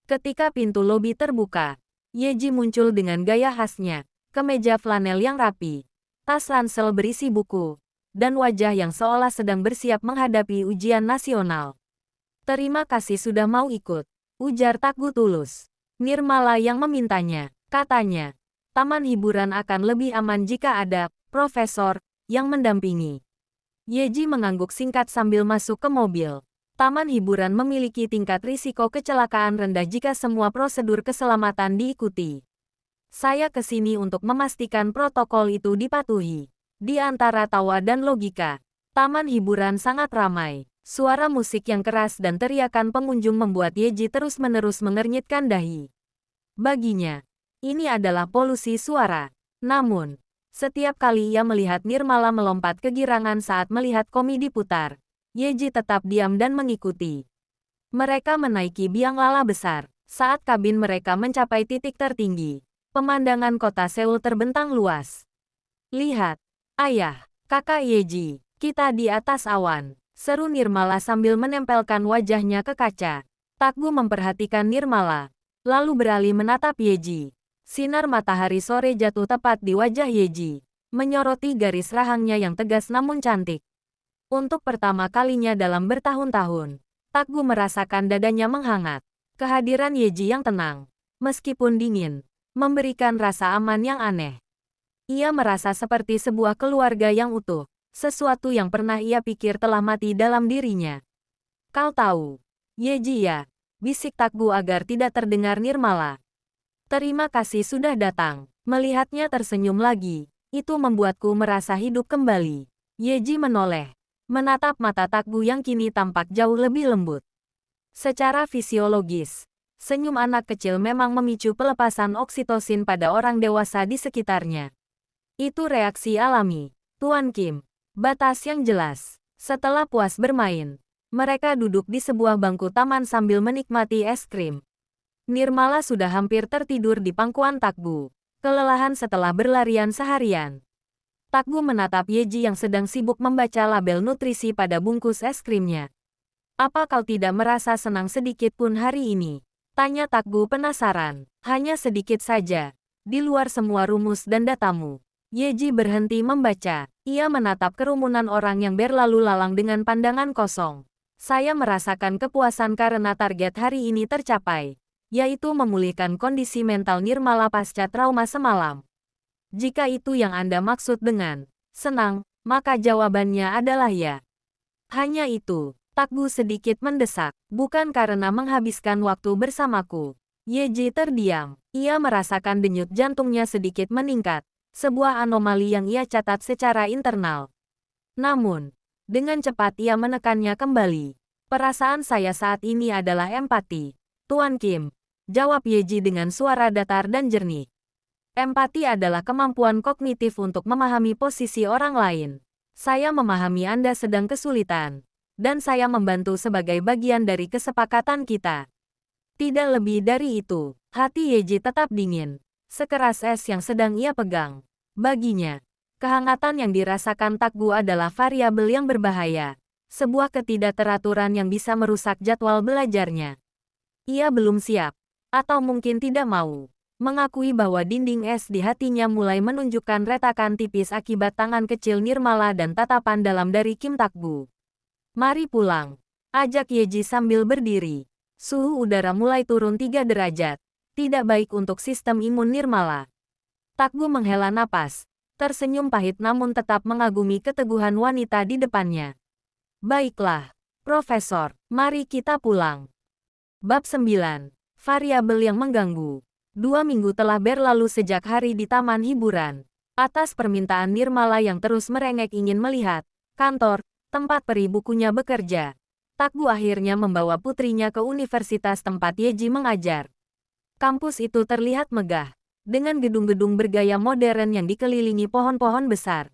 Ketika pintu lobi terbuka, Yeji muncul dengan gaya khasnya, kemeja flanel yang rapi, tas ransel berisi buku, dan wajah yang seolah sedang bersiap menghadapi ujian nasional. Terima kasih sudah mau ikut, ujar Takbu tulus. Nirmala yang memintanya, katanya. Taman hiburan akan lebih aman jika ada profesor yang mendampingi. Yeji mengangguk singkat sambil masuk ke mobil. Taman hiburan memiliki tingkat risiko kecelakaan rendah jika semua prosedur keselamatan diikuti. Saya ke sini untuk memastikan protokol itu dipatuhi. Di antara tawa dan logika, taman hiburan sangat ramai. Suara musik yang keras dan teriakan pengunjung membuat Yeji terus-menerus mengernyitkan dahi. Baginya, ini adalah polusi suara. Namun, setiap kali ia melihat Nirmala melompat kegirangan saat melihat komedi putar, Yeji tetap diam dan mengikuti. Mereka menaiki biang lala besar, Saat kabin mereka mencapai titik tertinggi, pemandangan kota Seoul terbentang luas. Lihat, ayah, kakak Yeji, kita di atas awan, seru Nirmala sambil menempelkan wajahnya ke kaca. Takgu memperhatikan Nirmala, lalu beralih menatap Yeji. Sinar matahari sore jatuh tepat di wajah Yeji, menyoroti garis rahangnya yang tegas namun cantik. Untuk pertama kalinya dalam bertahun-tahun, Takgu merasakan dadanya menghangat. Kehadiran Yeji yang tenang, meskipun dingin, memberikan rasa aman yang aneh. Ia merasa seperti sebuah keluarga yang utuh, sesuatu yang pernah ia pikir telah mati dalam dirinya. Kau tahu, Yeji ya, bisik Takgu agar tidak terdengar Nirmala. Terima kasih sudah datang. Melihatnya tersenyum lagi, itu membuatku merasa hidup kembali. Yeji menoleh, menatap mata Takgu yang kini tampak jauh lebih lembut. Secara fisiologis, senyum anak kecil memang memicu pelepasan oksitosin pada orang dewasa di sekitarnya. Itu reaksi alami, Tuan Kim. Batas yang jelas. Setelah puas bermain, mereka duduk di sebuah bangku taman sambil menikmati es krim. Nirmala sudah hampir tertidur di pangkuan Takgu, kelelahan setelah berlarian seharian. Takgu menatap Yeji yang sedang sibuk membaca label nutrisi pada bungkus es krimnya. Apa kau tidak merasa senang sedikit pun hari ini? Tanya Takgu penasaran. Hanya sedikit saja. Di luar semua rumus dan datamu. Yeji berhenti membaca. Ia menatap kerumunan orang yang berlalu lalang dengan pandangan kosong. Saya merasakan kepuasan karena target hari ini tercapai, yaitu memulihkan kondisi mental Nirmala pasca trauma semalam. Jika itu yang Anda maksud dengan senang, maka jawabannya adalah ya. Hanya itu. Takgu sedikit mendesak, bukan karena menghabiskan waktu bersamaku. Yeji terdiam. Ia merasakan denyut jantungnya sedikit meningkat, sebuah anomali yang ia catat secara internal. Namun, dengan cepat ia menekannya kembali. Perasaan saya saat ini adalah empati. Tuan Kim, jawab Yeji dengan suara datar dan jernih. Empati adalah kemampuan kognitif untuk memahami posisi orang lain. Saya memahami Anda sedang kesulitan. Dan saya membantu sebagai bagian dari kesepakatan kita. Tidak lebih dari itu, hati Yeji tetap dingin, sekeras es yang sedang ia pegang. Baginya, kehangatan yang dirasakan Takgu adalah variabel yang berbahaya, sebuah ketidakteraturan yang bisa merusak jadwal belajarnya. Ia belum siap, atau mungkin tidak mau, mengakui bahwa dinding es di hatinya mulai menunjukkan retakan tipis akibat tangan kecil Nirmala dan tatapan dalam dari Kim Takgu. Mari pulang, ajak Yeji sambil berdiri. Suhu udara mulai turun 3 derajat. Tidak baik untuk sistem imun Nirmala. Takgu menghela napas, tersenyum pahit namun tetap mengagumi keteguhan wanita di depannya. Baiklah, Profesor, mari kita pulang. Bab 9. Variabel yang mengganggu. 2 minggu telah berlalu sejak hari di taman hiburan. Atas permintaan Nirmala yang terus merengek ingin melihat kantor, tempat peri bukunya bekerja, Takgu akhirnya membawa putrinya ke universitas tempat Yeji mengajar. Kampus itu terlihat megah, dengan gedung-gedung bergaya modern yang dikelilingi pohon-pohon besar.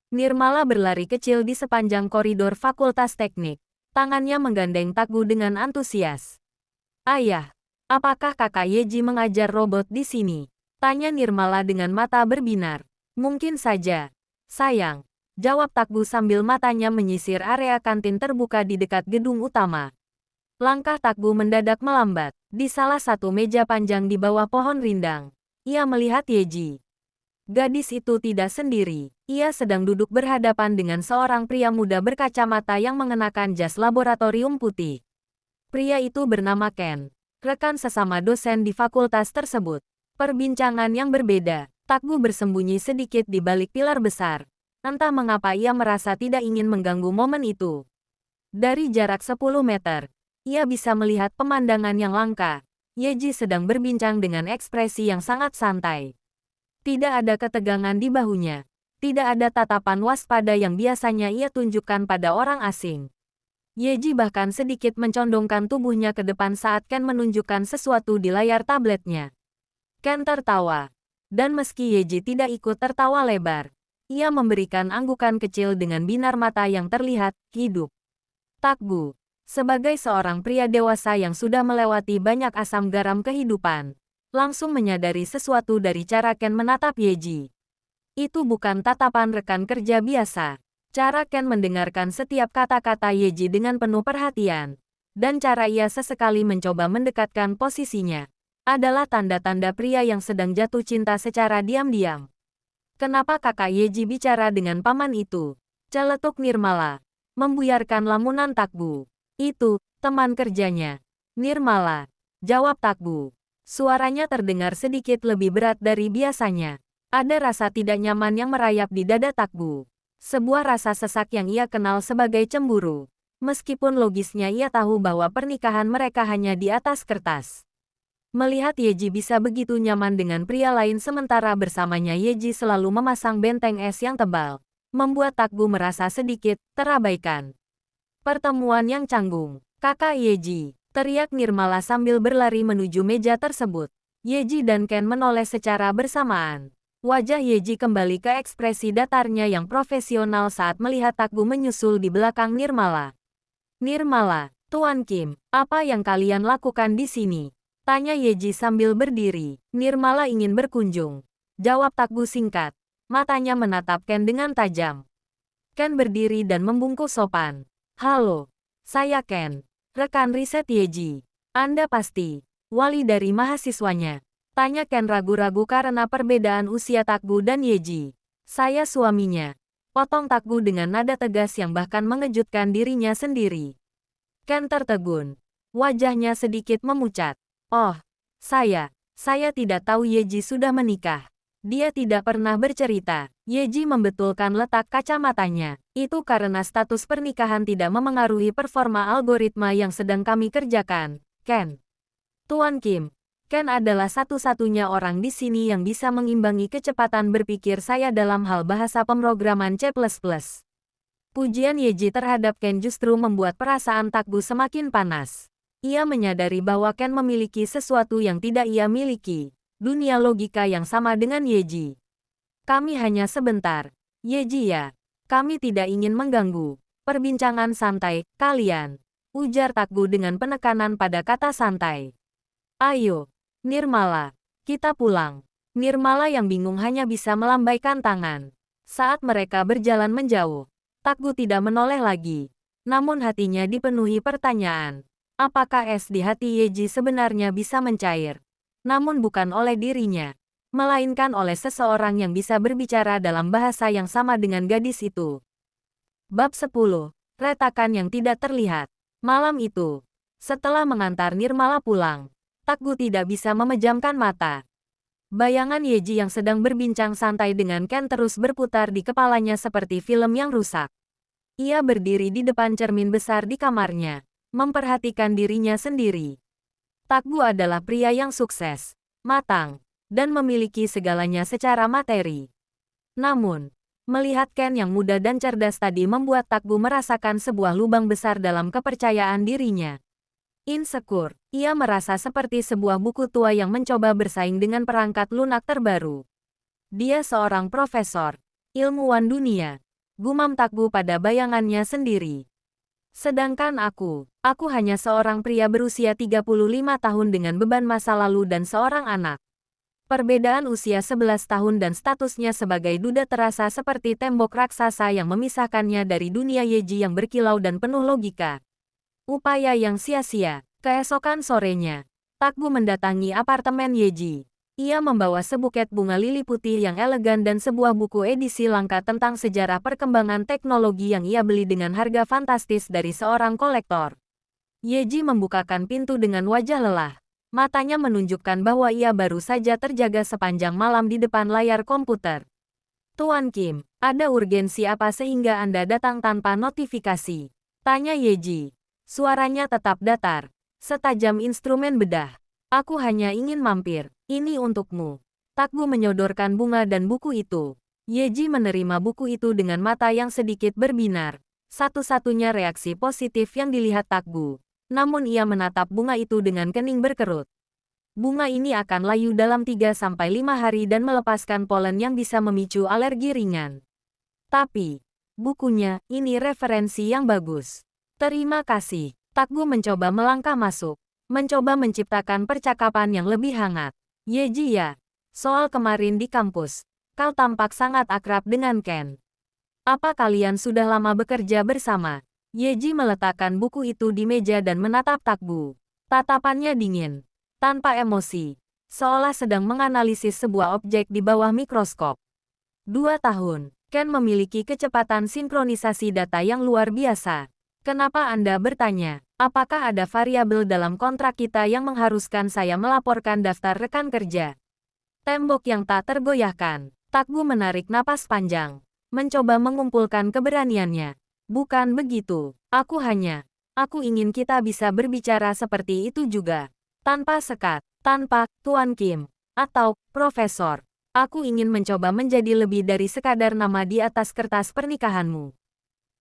Nirmala berlari kecil di sepanjang koridor Fakultas Teknik, tangannya menggandeng Takgu dengan antusias. Ayah, apakah kakak Yeji mengajar robot di sini? Tanya Nirmala dengan mata berbinar. Mungkin saja, sayang. Jawab Takgu sambil matanya menyisir area kantin terbuka di dekat gedung utama. Langkah Takgu mendadak melambat. Di salah satu meja panjang di bawah pohon rindang, ia melihat Yeji. Gadis itu tidak sendiri. Ia sedang duduk berhadapan dengan seorang pria muda berkacamata yang mengenakan jas laboratorium putih. Pria itu bernama Ken, rekan sesama dosen di fakultas tersebut. Perbincangan yang berbeda. Takgu bersembunyi sedikit di balik pilar besar. Entah mengapa ia merasa tidak ingin mengganggu momen itu. Dari jarak 10 meter, ia bisa melihat pemandangan yang langka. Yeji sedang berbincang dengan ekspresi yang sangat santai. Tidak ada ketegangan di bahunya. Tidak ada tatapan waspada yang biasanya ia tunjukkan pada orang asing. Yeji bahkan sedikit mencondongkan tubuhnya ke depan saat Ken menunjukkan sesuatu di layar tabletnya. Ken tertawa. Dan meski Yeji tidak ikut tertawa lebar, ia memberikan anggukan kecil dengan binar mata yang terlihat hidup. Takgu, Sebagai seorang pria dewasa yang sudah melewati banyak asam garam kehidupan, langsung menyadari sesuatu dari cara Ken menatap Yeji. Itu bukan tatapan rekan kerja biasa. Cara Ken mendengarkan setiap kata-kata Yeji dengan penuh perhatian, dan cara ia sesekali mencoba mendekatkan posisinya, adalah tanda-tanda pria yang sedang jatuh cinta secara diam-diam. Kenapa kakak Yeji bicara dengan paman itu? Celetuk Nirmala, membuyarkan lamunan Takbu. Itu, teman kerjanya. Nirmala, jawab Takbu. Suaranya terdengar sedikit lebih berat dari biasanya. Ada rasa tidak nyaman yang merayap di dada Takbu. Sebuah rasa sesak yang ia kenal sebagai cemburu. Meskipun logisnya ia tahu bahwa pernikahan mereka hanya di atas kertas. Melihat Yeji bisa begitu nyaman dengan pria lain sementara bersamanya Yeji selalu memasang benteng es yang tebal, membuat Takbu merasa sedikit terabaikan. Pertemuan yang canggung. Kakak Yeji, teriak Nirmala sambil berlari menuju meja tersebut. Yeji dan Ken menoleh secara bersamaan. Wajah Yeji kembali ke ekspresi datarnya yang profesional saat melihat Takbu menyusul di belakang Nirmala. Nirmala, Tuan Kim, apa yang kalian lakukan di sini? Tanya Yeji sambil berdiri. Nirmala ingin berkunjung. Jawab Takbu singkat. Matanya menatap Ken dengan tajam. Ken berdiri dan membungkuk sopan. Halo, saya Ken, rekan riset Yeji. Anda pasti wali dari mahasiswanya. Tanya Ken ragu-ragu karena perbedaan usia Takbu dan Yeji. Saya suaminya. Potong Takbu dengan nada tegas yang bahkan mengejutkan dirinya sendiri. Ken tertegun. Wajahnya sedikit memucat. Oh, saya tidak tahu Yeji sudah menikah. Dia tidak pernah bercerita. Yeji membetulkan letak kacamatanya. Itu karena status pernikahan tidak memengaruhi performa algoritma yang sedang kami kerjakan, Ken. Tuan Kim, Ken adalah satu-satunya orang di sini yang bisa mengimbangi kecepatan berpikir saya dalam hal bahasa pemrograman C++. Pujian Yeji terhadap Ken justru membuat perasaan Takbu semakin panas. Ia menyadari bahwa Ken memiliki sesuatu yang tidak ia miliki. Dunia logika yang sama dengan Yeji. Kami hanya sebentar. Yeji ya. Kami tidak ingin mengganggu perbincangan santai kalian. Ujar Takbu dengan penekanan pada kata santai. Ayo, Nirmala. Kita pulang. Nirmala yang bingung hanya bisa melambaikan tangan. Saat mereka berjalan menjauh, Takbu tidak menoleh lagi. Namun hatinya dipenuhi pertanyaan. Apakah es di hati Yeji sebenarnya bisa mencair? Namun bukan oleh dirinya, melainkan oleh seseorang yang bisa berbicara dalam bahasa yang sama dengan gadis itu. Bab 10. Retakan yang tidak terlihat. Malam itu, setelah mengantar Nirmala pulang, Takbu tidak bisa memejamkan mata. Bayangan Yeji yang sedang berbincang santai dengan Ken terus berputar di kepalanya seperti film yang rusak. Ia berdiri di depan cermin besar di kamarnya, memperhatikan dirinya sendiri. Takbu adalah pria yang sukses, matang, dan memiliki segalanya secara materi. Namun, melihat Ken yang muda dan cerdas tadi membuat Takbu merasakan sebuah lubang besar dalam kepercayaan dirinya. Insecure, ia merasa seperti sebuah buku tua yang mencoba bersaing dengan perangkat lunak terbaru. Dia seorang profesor, ilmuwan dunia, gumam Takbu pada bayangannya sendiri. Sedangkan aku hanya seorang pria berusia 35 tahun dengan beban masa lalu dan seorang anak. Perbedaan usia 11 tahun dan statusnya sebagai duda terasa seperti tembok raksasa yang memisahkannya dari dunia Yeji yang berkilau dan penuh logika. Upaya yang sia-sia. Keesokan sorenya, Takbu mendatangi apartemen Yeji. Ia membawa sebuket bunga lili putih yang elegan dan sebuah buku edisi langka tentang sejarah perkembangan teknologi yang ia beli dengan harga fantastis dari seorang kolektor. Yeji membukakan pintu dengan wajah lelah. Matanya menunjukkan bahwa ia baru saja terjaga sepanjang malam di depan layar komputer. Tuan Kim, ada urgensi apa sehingga Anda datang tanpa notifikasi? Tanya Yeji. Suaranya tetap datar, setajam instrumen bedah. Aku hanya ingin mampir. Ini untukmu. Takbu menyodorkan bunga dan buku itu. Yeji menerima buku itu dengan mata yang sedikit berbinar. Satu-satunya reaksi positif yang dilihat Takbu. Namun ia menatap bunga itu dengan kening berkerut. Bunga ini akan layu dalam 3-5 hari dan melepaskan polen yang bisa memicu alergi ringan. Tapi, bukunya, ini referensi yang bagus. Terima kasih. Takgu mencoba melangkah masuk, mencoba menciptakan percakapan yang lebih hangat. Yeji ya, soal kemarin di kampus, kau tampak sangat akrab dengan Ken. Apa kalian sudah lama bekerja bersama? Yeji meletakkan buku itu di meja dan menatap Takgu. Tatapannya dingin, tanpa emosi, seolah sedang menganalisis sebuah objek di bawah mikroskop. 2 tahun, Ken memiliki kecepatan sinkronisasi data yang luar biasa. Kenapa Anda bertanya? Apakah ada variabel dalam kontrak kita yang mengharuskan saya melaporkan daftar rekan kerja? Tembok yang tak tergoyahkan. Takgu menarik napas panjang, mencoba mengumpulkan keberaniannya. Bukan begitu. Aku ingin kita bisa berbicara seperti itu juga. Tanpa sekat, tanpa Tuan Kim, atau Profesor. Aku ingin mencoba menjadi lebih dari sekadar nama di atas kertas pernikahanmu.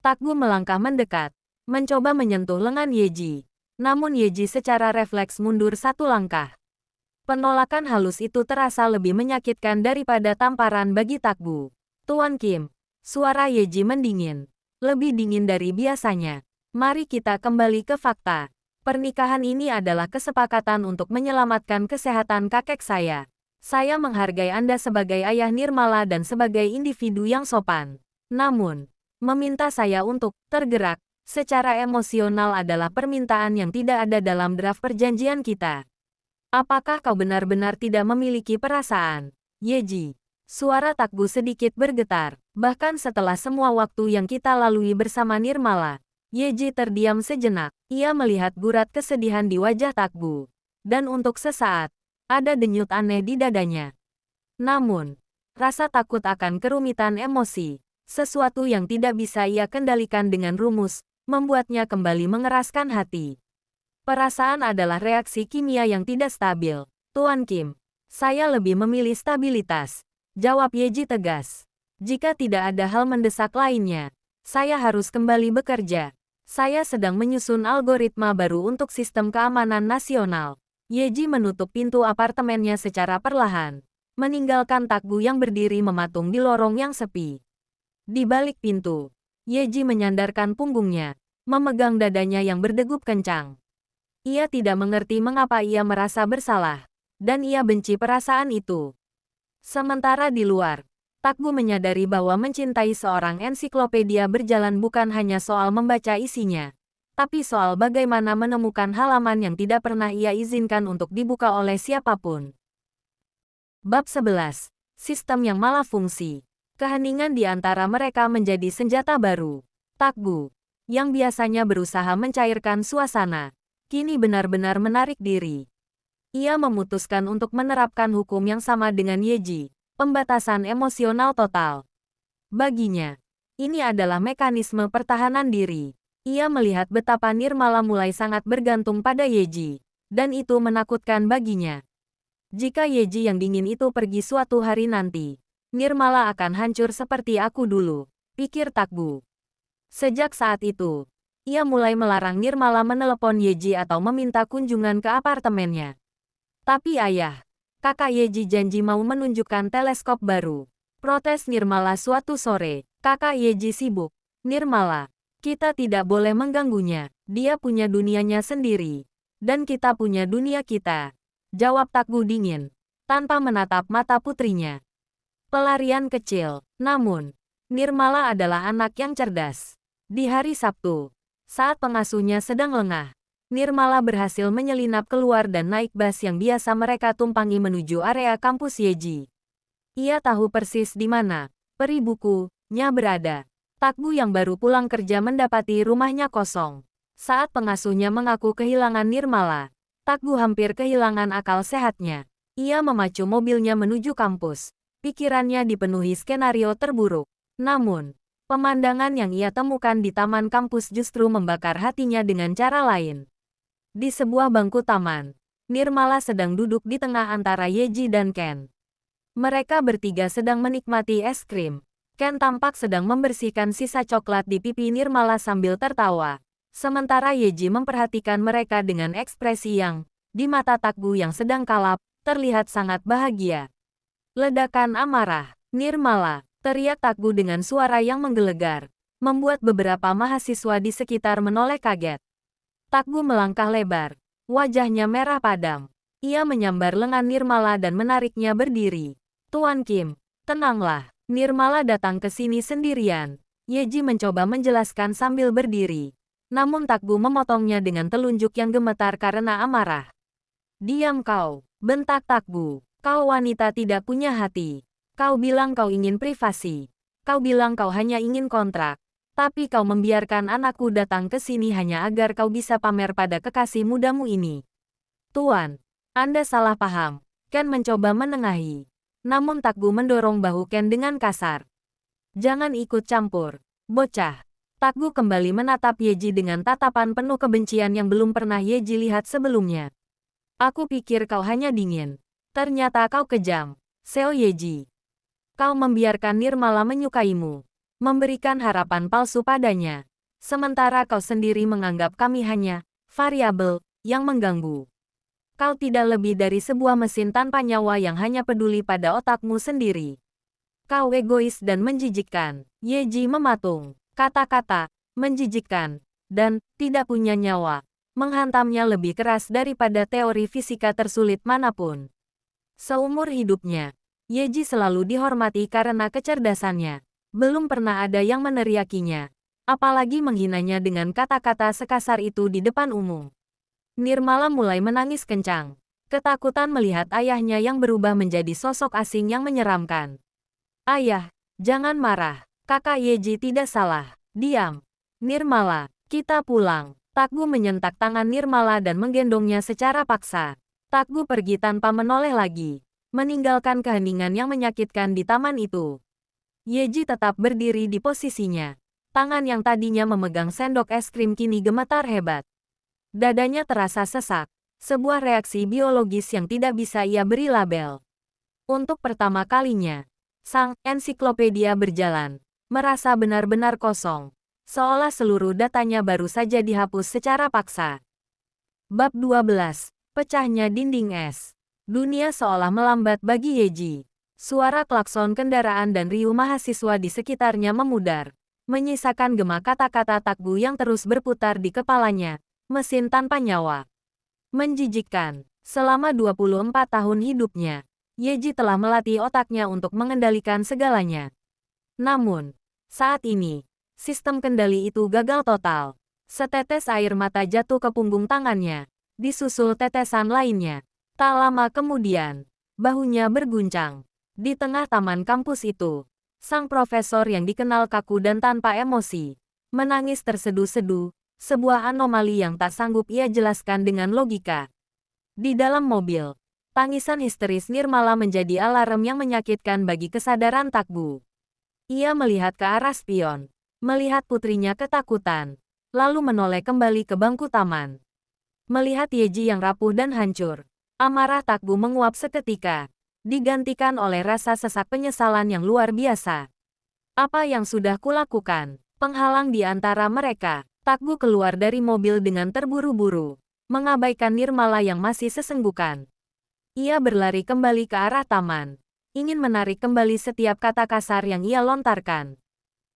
Takgu melangkah mendekat, mencoba menyentuh lengan Yeji. Namun Yeji secara refleks mundur 1 langkah. Penolakan halus itu terasa lebih menyakitkan daripada tamparan bagi Takgu. Tuan Kim, suara Yeji mendingin. Lebih dingin dari biasanya. Mari kita kembali ke fakta. Pernikahan ini adalah kesepakatan untuk menyelamatkan kesehatan kakek saya. Saya menghargai Anda sebagai ayah Nirmala dan sebagai individu yang sopan. Namun, meminta saya untuk tergerak secara emosional adalah permintaan yang tidak ada dalam draft perjanjian kita. Apakah kau benar-benar tidak memiliki perasaan? Yeji. Suara Takgu sedikit bergetar. Bahkan setelah semua waktu yang kita lalui bersama Nirmala, Yeji terdiam sejenak. Ia melihat gurat kesedihan di wajah Takgu. Dan untuk sesaat, ada denyut aneh di dadanya. Namun, rasa takut akan kerumitan emosi, sesuatu yang tidak bisa ia kendalikan dengan rumus, membuatnya kembali mengeraskan hati. Perasaan adalah reaksi kimia yang tidak stabil. Tuan Kim, saya lebih memilih stabilitas. Jawab Yeji tegas. Jika tidak ada hal mendesak lainnya, saya harus kembali bekerja. Saya sedang menyusun algoritma baru untuk sistem keamanan nasional. Yeji menutup pintu apartemennya secara perlahan, meninggalkan Takgu yang berdiri mematung di lorong yang sepi. Di balik pintu, Yeji menyandarkan punggungnya, memegang dadanya yang berdegup kencang. Ia tidak mengerti mengapa ia merasa bersalah, dan ia benci perasaan itu. Sementara di luar, Takgu menyadari bahwa mencintai seorang ensiklopedia berjalan bukan hanya soal membaca isinya, tapi soal bagaimana menemukan halaman yang tidak pernah ia izinkan untuk dibuka oleh siapapun. Bab 11. Sistem yang malah fungsi. Keheningan di antara mereka menjadi senjata baru. Takgu, yang biasanya berusaha mencairkan suasana, kini benar-benar menarik diri. Ia memutuskan untuk menerapkan hukum yang sama dengan Yeji. Pembatasan emosional total. Baginya, ini adalah mekanisme pertahanan diri. Ia melihat betapa Nirmala mulai sangat bergantung pada Yeji, dan itu menakutkan baginya. Jika Yeji yang dingin itu pergi suatu hari nanti, Nirmala akan hancur seperti aku dulu, pikir Takgu. Sejak saat itu, ia mulai melarang Nirmala menelepon Yeji atau meminta kunjungan ke apartemennya. Tapi ayah, kakak Yeji janji mau menunjukkan teleskop baru. Protes Nirmala suatu sore. Kakak Yeji sibuk. Nirmala, kita tidak boleh mengganggunya. Dia punya dunianya sendiri. Dan kita punya dunia kita. Jawab Takgu dingin, tanpa menatap mata putrinya. Pelarian kecil. Namun, Nirmala adalah anak yang cerdas. Di hari Sabtu, saat pengasuhnya sedang lengah, Nirmala berhasil menyelinap keluar dan naik bus yang biasa mereka tumpangi menuju area kampus Yeji. Ia tahu persis di mana peri bukunya berada. Takgu yang baru pulang kerja mendapati rumahnya kosong. Saat pengasuhnya mengaku kehilangan Nirmala, Takgu hampir kehilangan akal sehatnya. Ia memacu mobilnya menuju kampus. Pikirannya dipenuhi skenario terburuk. Namun, pemandangan yang ia temukan di taman kampus justru membakar hatinya dengan cara lain. Di sebuah bangku taman, Nirmala sedang duduk di tengah antara Yeji dan Ken. Mereka bertiga sedang menikmati es krim. Ken tampak sedang membersihkan sisa coklat di pipi Nirmala sambil tertawa. Sementara Yeji memperhatikan mereka dengan ekspresi yang, di mata Takgu yang sedang kalap, terlihat sangat bahagia. Ledakan amarah. Nirmala, teriak Takgu dengan suara yang menggelegar, membuat beberapa mahasiswa di sekitar menoleh kaget. Takgu melangkah lebar. Wajahnya merah padam. Ia menyambar lengan Nirmala dan menariknya berdiri. Tuan Kim, tenanglah. Nirmala datang ke sini sendirian. Yeji mencoba menjelaskan sambil berdiri. Namun Takgu memotongnya dengan telunjuk yang gemetar karena amarah. Diam kau, bentak Takgu. Kau wanita tidak punya hati. Kau bilang kau ingin privasi. Kau bilang kau hanya ingin kontrak. Tapi kau membiarkan anakku datang ke sini hanya agar kau bisa pamer pada kekasih mudamu ini. Tuan, Anda salah paham. Ken mencoba menengahi. Namun Takgu mendorong bahu Ken dengan kasar. Jangan ikut campur, bocah. Takgu kembali menatap Yeji dengan tatapan penuh kebencian yang belum pernah Yeji lihat sebelumnya. Aku pikir kau hanya dingin. Ternyata kau kejam. Seo Yeji. Kau membiarkan Nirmala menyukaimu. Memberikan harapan palsu padanya. Sementara kau sendiri menganggap kami hanya variabel yang mengganggu. Kau tidak lebih dari sebuah mesin tanpa nyawa yang hanya peduli pada otakmu sendiri. Kau egois dan menjijikkan. Yeji mematung. Kata-kata, menjijikkan, dan tidak punya nyawa, menghantamnya lebih keras daripada teori fisika tersulit manapun. Seumur hidupnya, Yeji selalu dihormati karena kecerdasannya. Belum pernah ada yang meneriakinya, apalagi menghinanya dengan kata-kata sekasar itu di depan umum. Nirmala mulai menangis kencang. Ketakutan melihat ayahnya yang berubah menjadi sosok asing yang menyeramkan. Ayah, jangan marah. Kakak Yeji tidak salah. Diam. Nirmala, kita pulang. Takgu menyentak tangan Nirmala dan menggendongnya secara paksa. Takgu pergi tanpa menoleh lagi, meninggalkan keheningan yang menyakitkan di taman itu. Yeji tetap berdiri di posisinya. Tangan yang tadinya memegang sendok es krim kini gemetar hebat. Dadanya terasa sesak. Sebuah reaksi biologis yang tidak bisa ia beri label. Untuk pertama kalinya, sang ensiklopedia berjalan. Merasa benar-benar kosong. Seolah seluruh datanya baru saja dihapus secara paksa. Bab 12. Pecahnya dinding es. Dunia seolah melambat bagi Yeji. Suara klakson kendaraan dan riuh mahasiswa di sekitarnya memudar. Menyisakan gema kata-kata Takgu yang terus berputar di kepalanya. Mesin tanpa nyawa. Menjijikkan. Selama 24 tahun hidupnya, Yeji telah melatih otaknya untuk mengendalikan segalanya. Namun, saat ini, sistem kendali itu gagal total. Setetes air mata jatuh ke punggung tangannya, disusul tetesan lainnya. Tak lama kemudian, bahunya berguncang. Di tengah taman kampus itu, sang profesor yang dikenal kaku dan tanpa emosi, menangis terseduh-seduh, sebuah anomali yang tak sanggup ia jelaskan dengan logika. Di dalam mobil, tangisan histeris Nirmala menjadi alarm yang menyakitkan bagi kesadaran Takgu. Ia melihat ke arah spion, melihat putrinya ketakutan, lalu menoleh kembali ke bangku taman. Melihat Yeji yang rapuh dan hancur, amarah Takgu menguap seketika, digantikan oleh rasa sesak penyesalan yang luar biasa. Apa yang sudah kulakukan? Penghalang di antara mereka. Takgu keluar dari mobil dengan terburu-buru, mengabaikan Nirmala yang masih sesenggukan. Ia berlari kembali ke arah taman. Ingin menarik kembali setiap kata kasar yang ia lontarkan.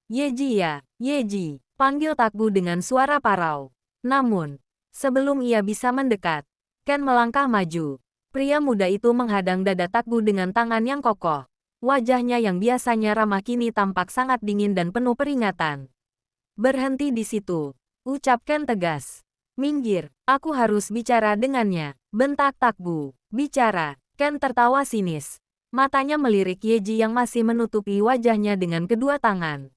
Yeji ya, Yeji, panggil Takgu dengan suara parau. Namun, sebelum ia bisa mendekat, Ken melangkah maju. Pria muda itu menghadang dada Takgu dengan tangan yang kokoh. Wajahnya yang biasanya ramah kini tampak sangat dingin dan penuh peringatan. Berhenti di situ, ucap Ken tegas. Minggir, aku harus bicara dengannya, bentak Takgu. Bicara, Ken tertawa sinis. Matanya melirik Yeji yang masih menutupi wajahnya dengan kedua tangan.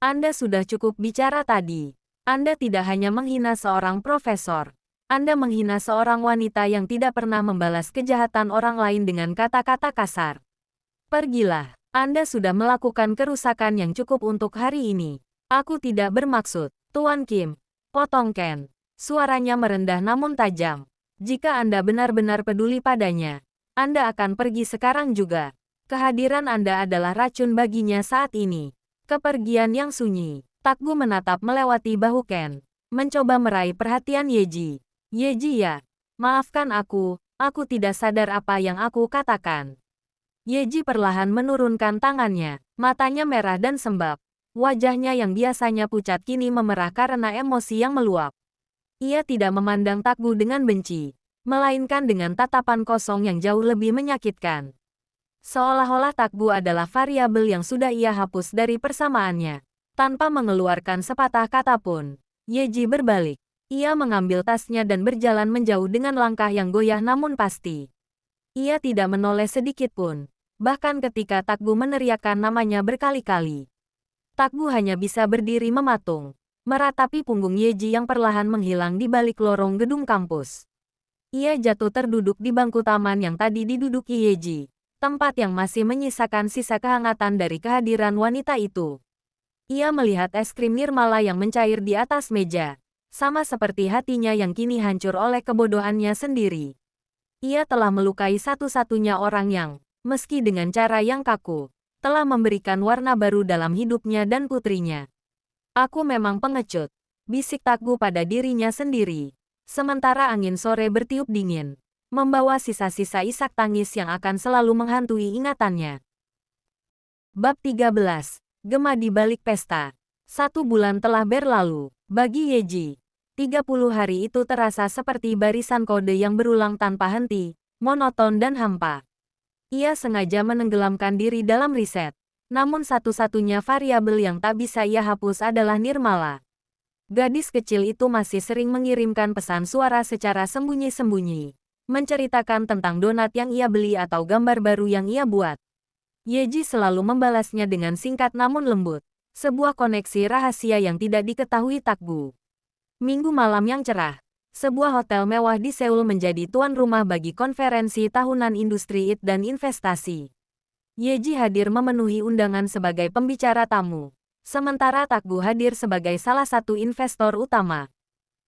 Anda sudah cukup bicara tadi. Anda tidak hanya menghina seorang profesor. Anda menghina seorang wanita yang tidak pernah membalas kejahatan orang lain dengan kata-kata kasar. Pergilah. Anda sudah melakukan kerusakan yang cukup untuk hari ini. Aku tidak bermaksud, Tuan Kim. Potong Ken. Suaranya merendah namun tajam. Jika Anda benar-benar peduli padanya, Anda akan pergi sekarang juga. Kehadiran Anda adalah racun baginya saat ini. Kepergian yang sunyi. Takgu menatap melewati bahu Ken. Mencoba meraih perhatian Yeji. Yeji ya. Maafkan aku tidak sadar apa yang aku katakan. Yeji perlahan menurunkan tangannya. Matanya merah dan sembab. Wajahnya yang biasanya pucat kini memerah karena emosi yang meluap. Ia tidak memandang Takgu dengan benci, melainkan dengan tatapan kosong yang jauh lebih menyakitkan. Seolah-olah Takgu adalah variabel yang sudah ia hapus dari persamaannya. Tanpa mengeluarkan sepatah kata pun, Yeji berbalik. Ia mengambil tasnya dan berjalan menjauh dengan langkah yang goyah namun pasti. Ia tidak menoleh sedikit pun, bahkan ketika Takgu meneriakkan namanya berkali-kali. Takgu hanya bisa berdiri mematung, meratapi punggung Yeji yang perlahan menghilang di balik lorong gedung kampus. Ia jatuh terduduk di bangku taman yang tadi diduduki Yeji, tempat yang masih menyisakan sisa kehangatan dari kehadiran wanita itu. Ia melihat es krim nirmala yang mencair di atas meja, sama seperti hatinya yang kini hancur oleh kebodohannya sendiri. Ia telah melukai satu-satunya orang yang, meski dengan cara yang kaku, telah memberikan warna baru dalam hidupnya dan putrinya. Aku memang pengecut, bisik Takgu pada dirinya sendiri. Sementara angin sore bertiup dingin, membawa sisa-sisa isak tangis yang akan selalu menghantui ingatannya. Bab 13. Gema di balik pesta. 1 bulan telah berlalu. Bagi Yeji, 30 hari itu terasa seperti barisan kode yang berulang tanpa henti, monoton dan hampa. Ia sengaja menenggelamkan diri dalam riset. Namun satu-satunya variabel yang tak bisa ia hapus adalah Nirmala. Gadis kecil itu masih sering mengirimkan pesan suara secara sembunyi-sembunyi, menceritakan tentang donat yang ia beli atau gambar baru yang ia buat. Yeji selalu membalasnya dengan singkat namun lembut, sebuah koneksi rahasia yang tidak diketahui Takgu. Minggu malam yang cerah, sebuah hotel mewah di Seoul menjadi tuan rumah bagi konferensi tahunan industri IT dan investasi. Yeji hadir memenuhi undangan sebagai pembicara tamu, sementara Takgu hadir sebagai salah satu investor utama.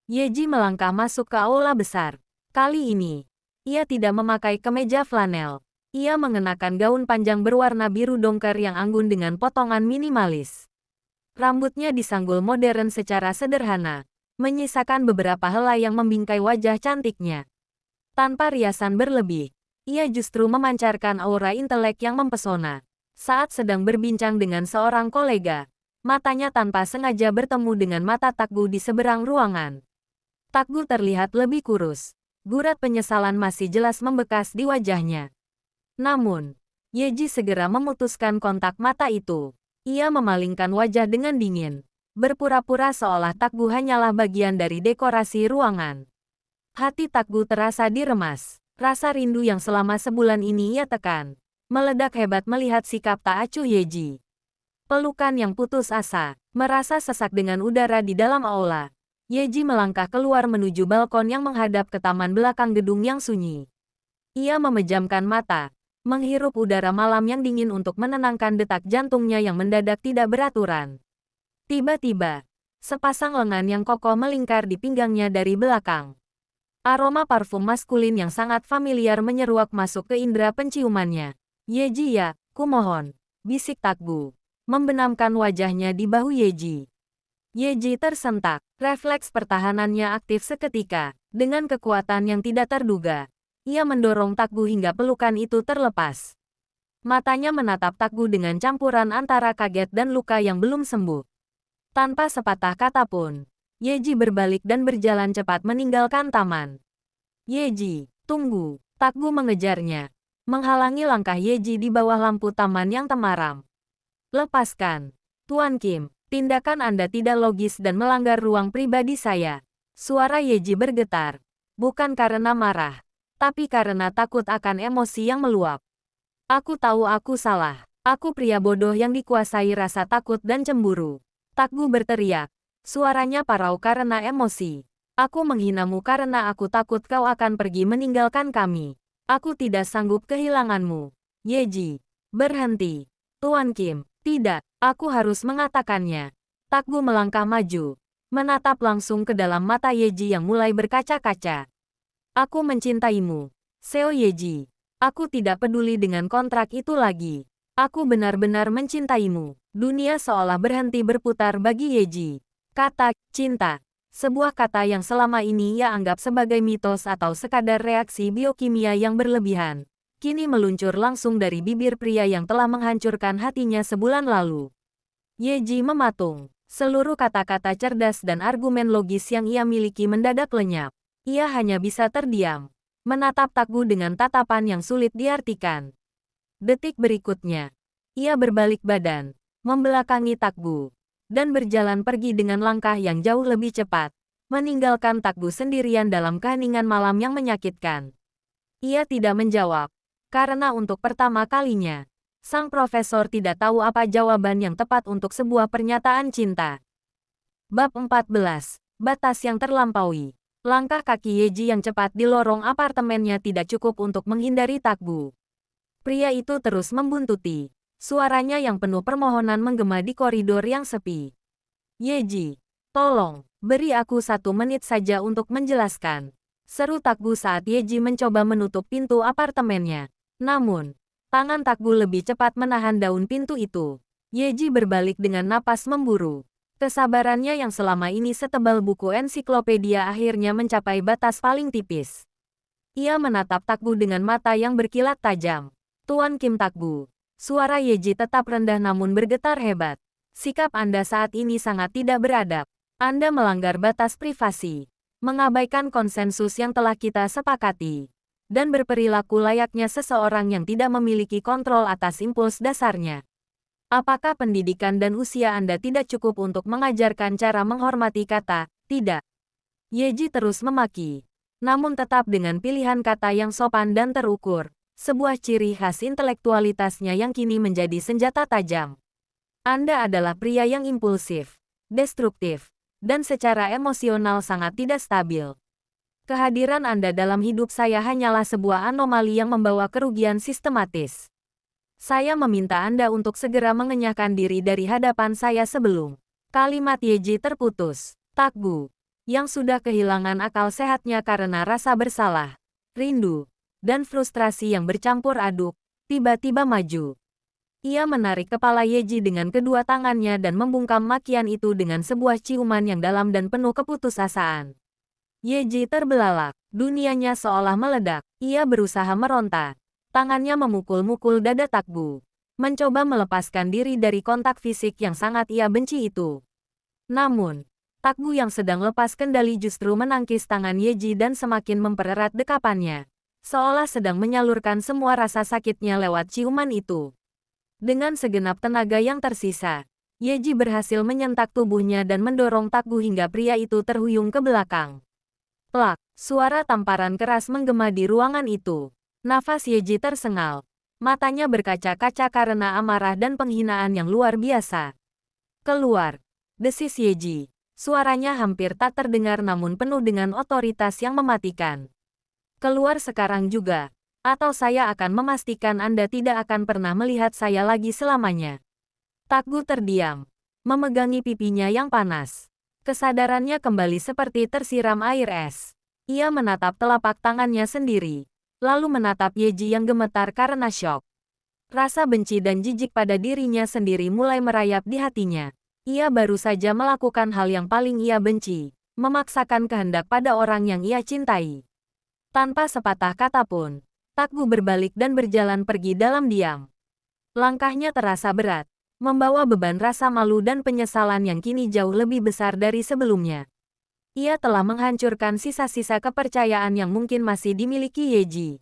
Yeji melangkah masuk ke aula besar. Kali ini, ia tidak memakai kemeja flanel. Ia mengenakan gaun panjang berwarna biru dongker yang anggun dengan potongan minimalis. Rambutnya disanggul modern secara sederhana, menyisakan beberapa helai yang membingkai wajah cantiknya. Tanpa riasan berlebih, ia justru memancarkan aura intelek yang mempesona. Saat sedang berbincang dengan seorang kolega, matanya tanpa sengaja bertemu dengan mata Takgu di seberang ruangan. Takgu terlihat lebih kurus. Gurat penyesalan masih jelas membekas di wajahnya. Namun, Yeji segera memutuskan kontak mata itu. Ia memalingkan wajah dengan dingin, berpura-pura seolah Takgu hanyalah bagian dari dekorasi ruangan. Hati Takgu terasa diremas. Rasa rindu yang selama sebulan ini ia tekan, meledak hebat melihat sikap tak acuh Yeji. Pelukan yang putus asa, merasa sesak dengan udara di dalam aula. Yeji melangkah keluar menuju balkon yang menghadap ke taman belakang gedung yang sunyi. Ia memejamkan mata, menghirup udara malam yang dingin untuk menenangkan detak jantungnya yang mendadak tidak beraturan. Tiba-tiba, sepasang lengan yang kokoh melingkar di pinggangnya dari belakang. Aroma parfum maskulin yang sangat familiar menyeruak masuk ke indera penciumannya. Yeji ya, kumohon, bisik Takgu, membenamkan wajahnya di bahu Yeji. Yeji tersentak, refleks pertahanannya aktif seketika, dengan kekuatan yang tidak terduga. Ia mendorong Takgu hingga pelukan itu terlepas. Matanya menatap Takgu dengan campuran antara kaget dan luka yang belum sembuh. Tanpa sepatah kata pun, Yeji berbalik dan berjalan cepat meninggalkan taman. Yeji, tunggu. Takgu mengejarnya, menghalangi langkah Yeji di bawah lampu taman yang temaram. Lepaskan, Tuan Kim. Tindakan Anda tidak logis dan melanggar ruang pribadi saya. Suara Yeji bergetar, bukan karena marah, tapi karena takut akan emosi yang meluap. Aku tahu aku salah. Aku pria bodoh yang dikuasai rasa takut dan cemburu. Takgu berteriak. Suaranya parau karena emosi. Aku menghinamu karena aku takut kau akan pergi meninggalkan kami. Aku tidak sanggup kehilanganmu. Yeji, berhenti. Tuan Kim, tidak, aku harus mengatakannya. Takgu melangkah maju, menatap langsung ke dalam mata Yeji yang mulai berkaca-kaca. Aku mencintaimu, Seo Yeji. Aku tidak peduli dengan kontrak itu lagi. Aku benar-benar mencintaimu. Dunia seolah berhenti berputar bagi Yeji. Kata cinta, sebuah kata yang selama ini ia anggap sebagai mitos atau sekadar reaksi biokimia yang berlebihan, kini meluncur langsung dari bibir pria yang telah menghancurkan hatinya sebulan lalu. Yeji mematung, Seluruh kata-kata cerdas dan argumen logis yang ia miliki mendadak lenyap. Ia hanya bisa terdiam, menatap Takgu dengan tatapan yang sulit diartikan. Detik berikutnya, ia berbalik badan, membelakangi Takgu, dan berjalan pergi dengan langkah yang jauh lebih cepat, meninggalkan Takgu sendirian dalam keheningan malam yang menyakitkan. Ia tidak menjawab, karena untuk pertama kalinya, sang profesor tidak tahu apa jawaban yang tepat untuk sebuah pernyataan cinta. Bab 14. Batas yang terlampaui. Langkah kaki Yeji yang cepat di lorong apartemennya tidak cukup untuk menghindari Takgu. Pria itu terus membuntuti. Suaranya yang penuh permohonan menggema di koridor yang sepi. Yeji, tolong, beri aku 1 menit saja untuk menjelaskan. Seru Takgu saat Yeji mencoba menutup pintu apartemennya. Namun, tangan Takgu lebih cepat menahan daun pintu itu. Yeji berbalik dengan napas memburu. Kesabarannya yang selama ini setebal buku ensiklopedia akhirnya mencapai batas paling tipis. Ia menatap Takgu dengan mata yang berkilat tajam. Tuan Kim Takgu. Suara Yeji tetap rendah namun bergetar hebat. Sikap Anda saat ini sangat tidak beradab. Anda melanggar batas privasi. Mengabaikan konsensus yang telah kita sepakati. Dan berperilaku layaknya seseorang yang tidak memiliki kontrol atas impuls dasarnya. Apakah pendidikan dan usia Anda tidak cukup untuk mengajarkan cara menghormati kata, tidak? Yeji terus memaki. Namun tetap dengan pilihan kata yang sopan dan terukur. Sebuah ciri khas intelektualitasnya yang kini menjadi senjata tajam. Anda adalah pria yang impulsif, destruktif, dan secara emosional sangat tidak stabil. Kehadiran Anda dalam hidup saya hanyalah sebuah anomali yang membawa kerugian sistematis. Saya meminta Anda untuk segera mengenyahkan diri dari hadapan saya sebelum kalimat Yeji terputus. Takgu, yang sudah kehilangan akal sehatnya karena rasa bersalah, rindu, dan frustrasi yang bercampur aduk, tiba-tiba maju. Ia menarik kepala Yeji dengan kedua tangannya dan membungkam makian itu dengan sebuah ciuman yang dalam dan penuh keputusasaan. Yeji terbelalak, dunianya seolah meledak. Ia berusaha meronta. Tangannya memukul-mukul dada Takgu, mencoba melepaskan diri dari kontak fisik yang sangat ia benci itu. Namun, Takgu yang sedang lepas kendali justru menangkis tangan Yeji dan semakin mempererat dekapannya. Seolah sedang menyalurkan semua rasa sakitnya lewat ciuman itu. Dengan segenap tenaga yang tersisa, Yeji berhasil menyentak tubuhnya dan mendorong Takgu hingga pria itu terhuyung ke belakang. Plak, suara tamparan keras menggema di ruangan itu. Nafas Yeji tersengal. Matanya berkaca-kaca karena amarah dan penghinaan yang luar biasa. Keluar, desis Yeji. Suaranya hampir tak terdengar namun penuh dengan otoritas yang mematikan. Keluar sekarang juga, atau saya akan memastikan Anda tidak akan pernah melihat saya lagi selamanya. Takgu terdiam, memegangi pipinya yang panas. Kesadarannya kembali seperti tersiram air es. Ia menatap telapak tangannya sendiri, lalu menatap Yeji yang gemetar karena syok. Rasa benci dan jijik pada dirinya sendiri mulai merayap di hatinya. Ia baru saja melakukan hal yang paling ia benci, memaksakan kehendak pada orang yang ia cintai. Tanpa sepatah kata pun, Takgu berbalik dan berjalan pergi dalam diam. Langkahnya terasa berat, membawa beban rasa malu dan penyesalan yang kini jauh lebih besar dari sebelumnya. Ia telah menghancurkan sisa-sisa kepercayaan yang mungkin masih dimiliki Yeji.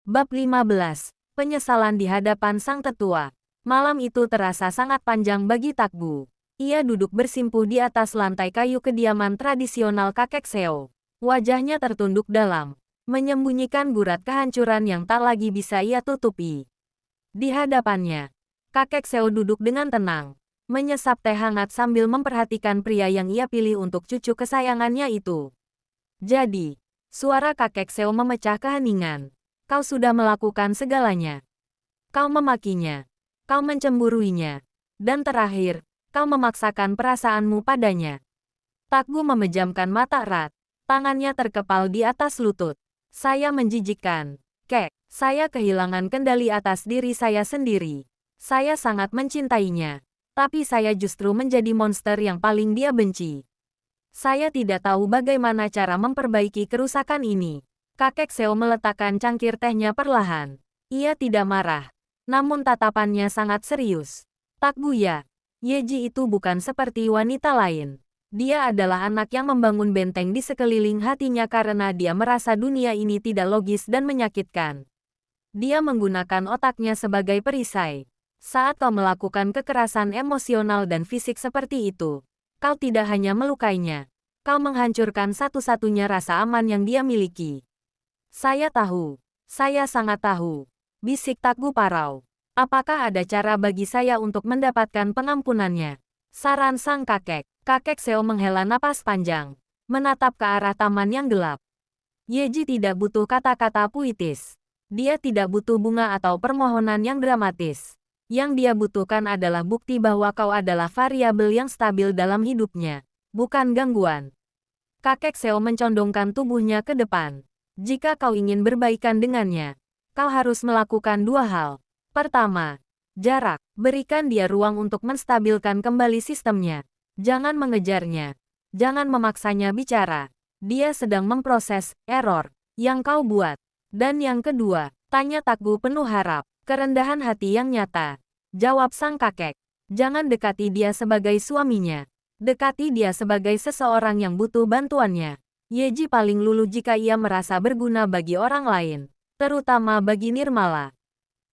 Bab 15. Penyesalan di hadapan sang tetua. Malam itu terasa sangat panjang bagi Takgu. Ia duduk bersimpuh di atas lantai kayu kediaman tradisional kakek Seo. Wajahnya tertunduk dalam, menyembunyikan gurat kehancuran yang tak lagi bisa ia tutupi. Di hadapannya, kakek Seo duduk dengan tenang, menyesap teh hangat sambil memperhatikan pria yang ia pilih untuk cucu kesayangannya itu. Jadi, suara kakek Seo memecah keheningan. Kau sudah melakukan segalanya. Kau memakinya. Kau mencemburuinya. Dan terakhir, kau memaksakan perasaanmu padanya. Takgu memejamkan mata erat. Tangannya terkepal di atas lutut. Saya menjijikkan. Kek, saya kehilangan kendali atas diri saya sendiri. Saya sangat mencintainya. Tapi saya justru menjadi monster yang paling dia benci. Saya tidak tahu bagaimana cara memperbaiki kerusakan ini. Kakek Seo meletakkan cangkir tehnya perlahan. Ia tidak marah. Namun tatapannya sangat serius. Takgu ya. Yeji itu bukan seperti wanita lain. Dia adalah anak yang membangun benteng di sekeliling hatinya karena dia merasa dunia ini tidak logis dan menyakitkan. Dia menggunakan otaknya sebagai perisai. Saat kau melakukan kekerasan emosional dan fisik seperti itu, kau tidak hanya melukainya, kau menghancurkan satu-satunya rasa aman yang dia miliki. Saya tahu. Saya sangat tahu. Bisik Takgu Parau. Apakah ada cara bagi saya untuk mendapatkan pengampunannya? Saran sang kakek. Kakek Seo menghela napas panjang, menatap ke arah taman yang gelap. Yeji tidak butuh kata-kata puitis. Dia tidak butuh bunga atau permohonan yang dramatis. Yang dia butuhkan adalah bukti bahwa kau adalah variabel yang stabil dalam hidupnya, bukan gangguan. Kakek Seo mencondongkan tubuhnya ke depan. Jika kau ingin berbaikan dengannya, kau harus melakukan dua hal. Pertama, jarak. Berikan dia ruang untuk menstabilkan kembali sistemnya. Jangan mengejarnya. Jangan memaksanya bicara. Dia sedang memproses error yang kau buat. Dan yang kedua, tanya Takgu penuh harap. Kerendahan hati yang nyata. Jawab sang kakek. Jangan dekati dia sebagai suaminya. Dekati dia sebagai seseorang yang butuh bantuannya. Yeji paling luluh jika ia merasa berguna bagi orang lain. Terutama bagi Nirmala.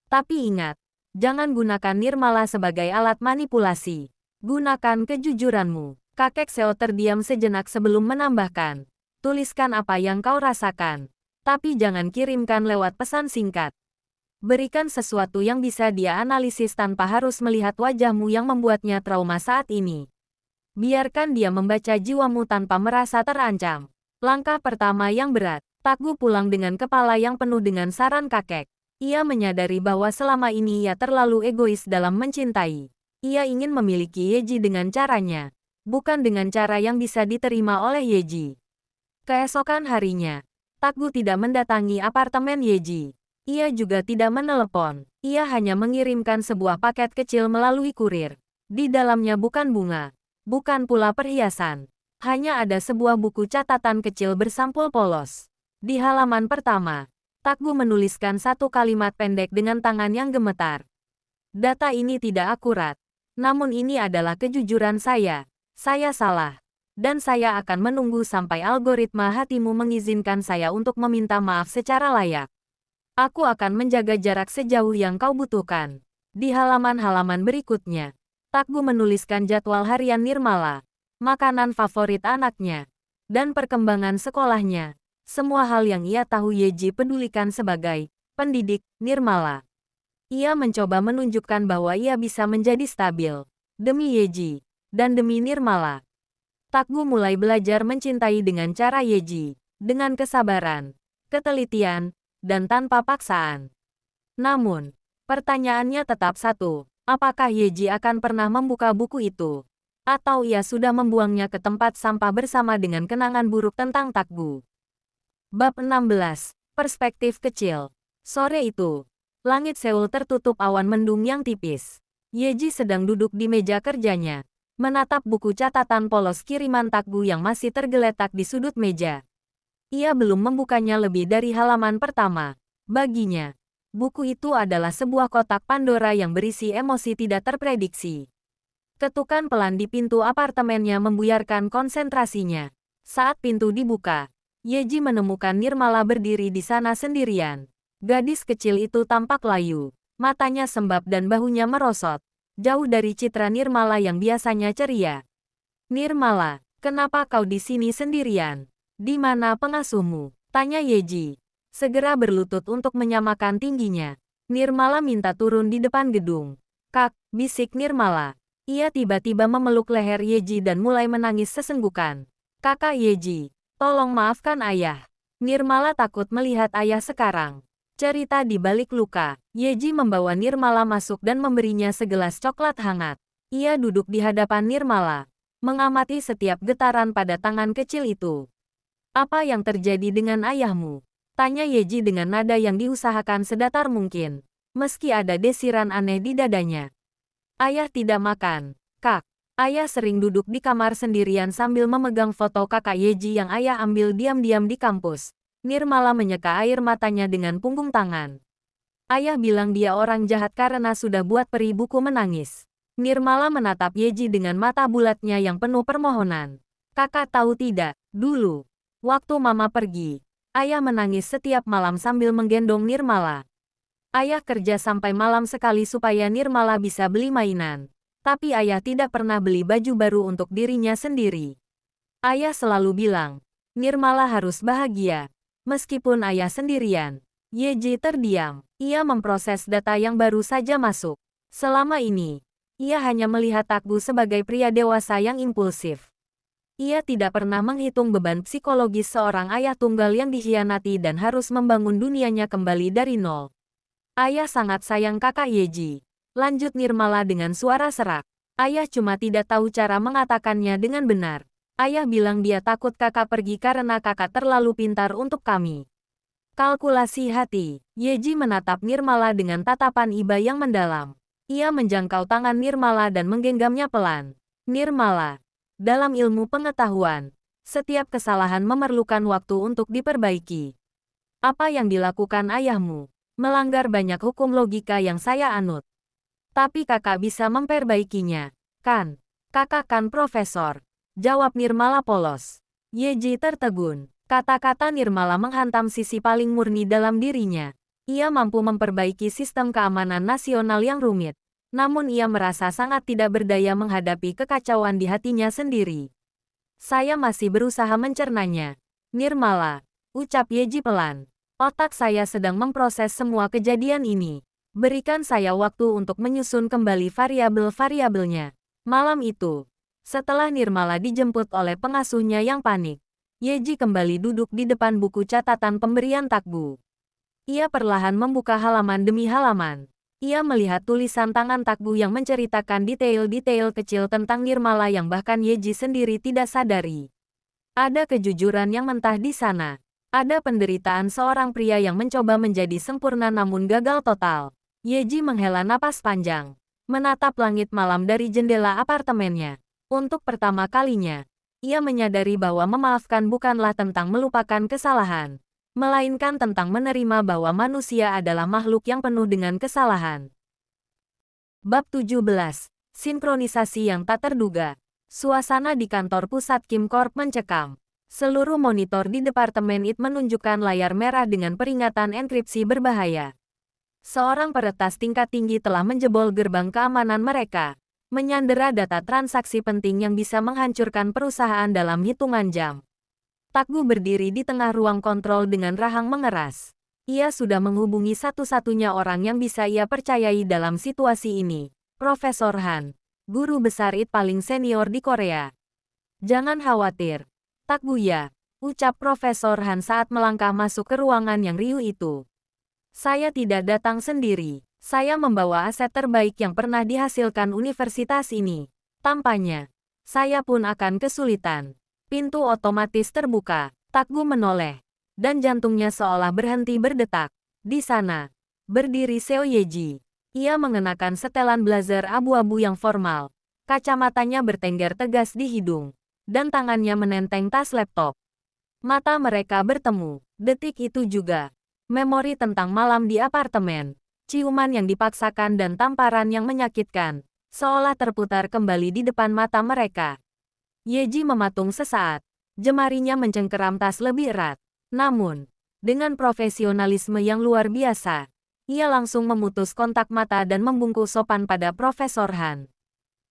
Tapi ingat, jangan gunakan Nirmala sebagai alat manipulasi. Gunakan kejujuranmu. Kakek Seo terdiam sejenak sebelum menambahkan. Tuliskan apa yang kau rasakan. Tapi jangan kirimkan lewat pesan singkat. Berikan sesuatu yang bisa dia analisis tanpa harus melihat wajahmu yang membuatnya trauma saat ini. Biarkan dia membaca jiwamu tanpa merasa terancam. Langkah pertama yang berat. Takgu pulang dengan kepala yang penuh dengan saran kakek. Ia menyadari bahwa selama ini ia terlalu egois dalam mencintai. Ia ingin memiliki Yeji dengan caranya, bukan dengan cara yang bisa diterima oleh Yeji. Keesokan harinya, Takgu tidak mendatangi apartemen Yeji. Ia juga tidak menelepon. Ia hanya mengirimkan sebuah paket kecil melalui kurir. Di dalamnya bukan bunga, bukan pula perhiasan. Hanya ada sebuah buku catatan kecil bersampul polos. Di halaman pertama, Takgu menuliskan satu kalimat pendek dengan tangan yang gemetar. Data ini tidak akurat. Namun ini adalah kejujuran saya. Saya salah. Dan saya akan menunggu sampai algoritma hatimu mengizinkan saya untuk meminta maaf secara layak. Aku akan menjaga jarak sejauh yang kau butuhkan. Di halaman-halaman berikutnya, Takgu menuliskan jadwal harian Nirmala, makanan favorit anaknya, dan perkembangan sekolahnya. Semua hal yang ia tahu Yeji pedulikan sebagai pendidik Nirmala. Ia mencoba menunjukkan bahwa ia bisa menjadi stabil. Demi Yeji, dan demi Nirmala. Takgu mulai belajar mencintai dengan cara Yeji. Dengan kesabaran, ketelitian, dan tanpa paksaan. Namun, pertanyaannya tetap satu. Apakah Yeji akan pernah membuka buku itu? Atau ia sudah membuangnya ke tempat sampah bersama dengan kenangan buruk tentang Takgu? Bab 16. Perspektif kecil. Sore itu, langit Seoul tertutup awan mendung yang tipis. Yeji sedang duduk di meja kerjanya, menatap buku catatan polos kiriman Takgu yang masih tergeletak di sudut meja. Ia belum membukanya lebih dari halaman pertama. Baginya, buku itu adalah sebuah kotak Pandora yang berisi emosi tidak terprediksi. Ketukan pelan di pintu apartemennya membuyarkan konsentrasinya. Saat pintu dibuka, Yeji menemukan Nirmala berdiri di sana sendirian. Gadis kecil itu tampak layu, matanya sembab dan bahunya merosot, jauh dari citra Nirmala yang biasanya ceria. Nirmala, kenapa kau di sini sendirian? Di mana pengasuhmu? Tanya Yeji. Segera berlutut untuk menyamakan tingginya. Nirmala minta turun di depan gedung. Kak, bisik Nirmala. Ia tiba-tiba memeluk leher Yeji dan mulai menangis sesenggukan. Kakak Yeji. Tolong maafkan ayah. Nirmala takut melihat ayah sekarang. Cerita di balik luka. Yeji membawa Nirmala masuk dan memberinya segelas coklat hangat. Ia duduk di hadapan Nirmala, mengamati setiap getaran pada tangan kecil itu. Apa yang terjadi dengan ayahmu? Tanya Yeji dengan nada yang diusahakan sedatar mungkin, meski ada desiran aneh di dadanya. Ayah tidak makan, Kak. Ayah sering duduk di kamar sendirian sambil memegang foto kakak Yeji yang ayah ambil diam-diam di kampus. Nirmala menyeka air matanya dengan punggung tangan. Ayah bilang dia orang jahat karena sudah buat peri buku menangis. Nirmala menatap Yeji dengan mata bulatnya yang penuh permohonan. Kakak tahu tidak, dulu, waktu mama pergi, ayah menangis setiap malam sambil menggendong Nirmala. Ayah kerja sampai malam sekali supaya Nirmala bisa beli mainan. Tapi ayah tidak pernah beli baju baru untuk dirinya sendiri. Ayah selalu bilang, Nirmala harus bahagia. Meskipun ayah sendirian. Yeji terdiam. Ia memproses data yang baru saja masuk. Selama ini, ia hanya melihat Takbu sebagai pria dewasa yang impulsif. Ia tidak pernah menghitung beban psikologis seorang ayah tunggal yang dikhianati dan harus membangun dunianya kembali dari nol. Ayah sangat sayang kakak Yeji. Lanjut Nirmala dengan suara serak. Ayah cuma tidak tahu cara mengatakannya dengan benar. Ayah bilang dia takut kakak pergi karena kakak terlalu pintar untuk kami. Kalkulasi hati. Yeji menatap Nirmala dengan tatapan iba yang mendalam. Ia menjangkau tangan Nirmala dan menggenggamnya pelan. Nirmala. Dalam ilmu pengetahuan, setiap kesalahan memerlukan waktu untuk diperbaiki. Apa yang dilakukan ayahmu? Melanggar banyak hukum logika yang saya anut. Tapi kakak bisa memperbaikinya, kan? Kakak kan profesor. Jawab Nirmala polos. Yeji tertegun. Kata-kata Nirmala menghantam sisi paling murni dalam dirinya. Ia mampu memperbaiki sistem keamanan nasional yang rumit. Namun ia merasa sangat tidak berdaya menghadapi kekacauan di hatinya sendiri. Saya masih berusaha mencernanya. Nirmala, ucap Yeji pelan. Otak saya sedang memproses semua kejadian ini. Berikan saya waktu untuk menyusun kembali variabel-variabelnya. Malam itu, setelah Nirmala dijemput oleh pengasuhnya yang panik, Yeji kembali duduk di depan buku catatan pemberian Takbu. Ia perlahan membuka halaman demi halaman. Ia melihat tulisan tangan Takbu yang menceritakan detail-detail kecil tentang Nirmala yang bahkan Yeji sendiri tidak sadari. Ada kejujuran yang mentah di sana. Ada penderitaan seorang pria yang mencoba menjadi sempurna namun gagal total. Yeji menghela napas panjang, menatap langit malam dari jendela apartemennya. Untuk pertama kalinya, ia menyadari bahwa memaafkan bukanlah tentang melupakan kesalahan, melainkan tentang menerima bahwa manusia adalah makhluk yang penuh dengan kesalahan. Bab 17. Sinkronisasi yang tak terduga. Suasana di kantor pusat Kim Corp mencekam. Seluruh monitor di departemen IT menunjukkan layar merah dengan peringatan enkripsi berbahaya. Seorang peretas tingkat tinggi telah menjebol gerbang keamanan mereka, menyandera data transaksi penting yang bisa menghancurkan perusahaan dalam hitungan jam. Takbu berdiri di tengah ruang kontrol dengan rahang mengeras. Ia sudah menghubungi satu-satunya orang yang bisa ia percayai dalam situasi ini, Profesor Han, guru besar IT paling senior di Korea. Jangan khawatir, Takbu ya, ucap Profesor Han saat melangkah masuk ke ruangan yang riuh itu. Saya tidak datang sendiri, saya membawa aset terbaik yang pernah dihasilkan universitas ini. Tampaknya, saya pun akan kesulitan. Pintu otomatis terbuka, Takbu menoleh, dan jantungnya seolah berhenti berdetak. Di sana, berdiri Seo Yeji. Ia mengenakan setelan blazer abu-abu yang formal, kacamatanya bertengger tegas di hidung, dan tangannya menenteng tas laptop. Mata mereka bertemu, detik itu juga. Memori tentang malam di apartemen, ciuman yang dipaksakan dan tamparan yang menyakitkan, seolah terputar kembali di depan mata mereka. Yeji mematung sesaat, jemarinya mencengkeram tas lebih erat. Namun, dengan profesionalisme yang luar biasa, ia langsung memutus kontak mata dan membungkuk sopan pada Profesor Han.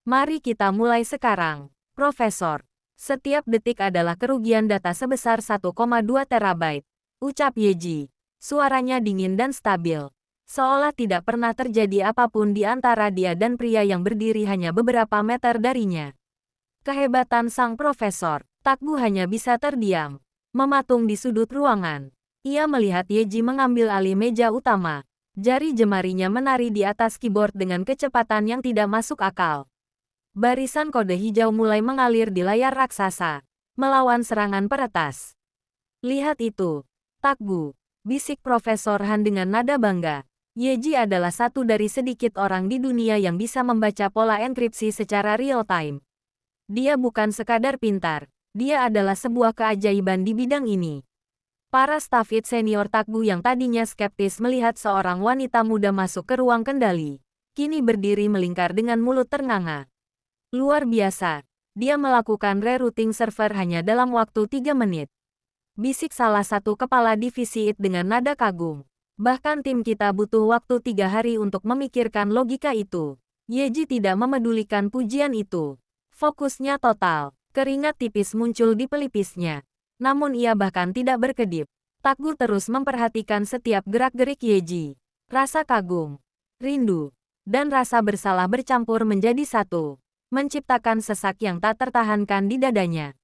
Mari kita mulai sekarang, Profesor. Setiap detik adalah kerugian data sebesar 1,2 terabyte, ucap Yeji. Suaranya dingin dan stabil, seolah tidak pernah terjadi apapun di antara dia dan pria yang berdiri hanya beberapa meter darinya. Kehebatan sang profesor, Takbu hanya bisa terdiam, mematung di sudut ruangan. Ia melihat Yeji mengambil alih meja utama. Jari jemarinya menari di atas keyboard dengan kecepatan yang tidak masuk akal. Barisan kode hijau mulai mengalir di layar raksasa, melawan serangan peretas. Lihat itu, Takbu, bisik Profesor Han dengan nada bangga. Yeji adalah satu dari sedikit orang di dunia yang bisa membaca pola enkripsi secara real-time. Dia bukan sekadar pintar, dia adalah sebuah keajaiban di bidang ini. Para staf IT senior Takbu yang tadinya skeptis melihat seorang wanita muda masuk ke ruang kendali, kini berdiri melingkar dengan mulut ternganga. Luar biasa, dia melakukan rerouting server hanya dalam waktu 3 menit. Bisik salah satu kepala divisi IT dengan nada kagum. Bahkan tim kita butuh waktu 3 hari untuk memikirkan logika itu. Yeji tidak memedulikan pujian itu. Fokusnya total. Keringat tipis muncul di pelipisnya. Namun ia bahkan tidak berkedip. Takgu terus memperhatikan setiap gerak-gerik Yeji. Rasa kagum, rindu, dan rasa bersalah bercampur menjadi satu. Menciptakan sesak yang tak tertahankan di dadanya.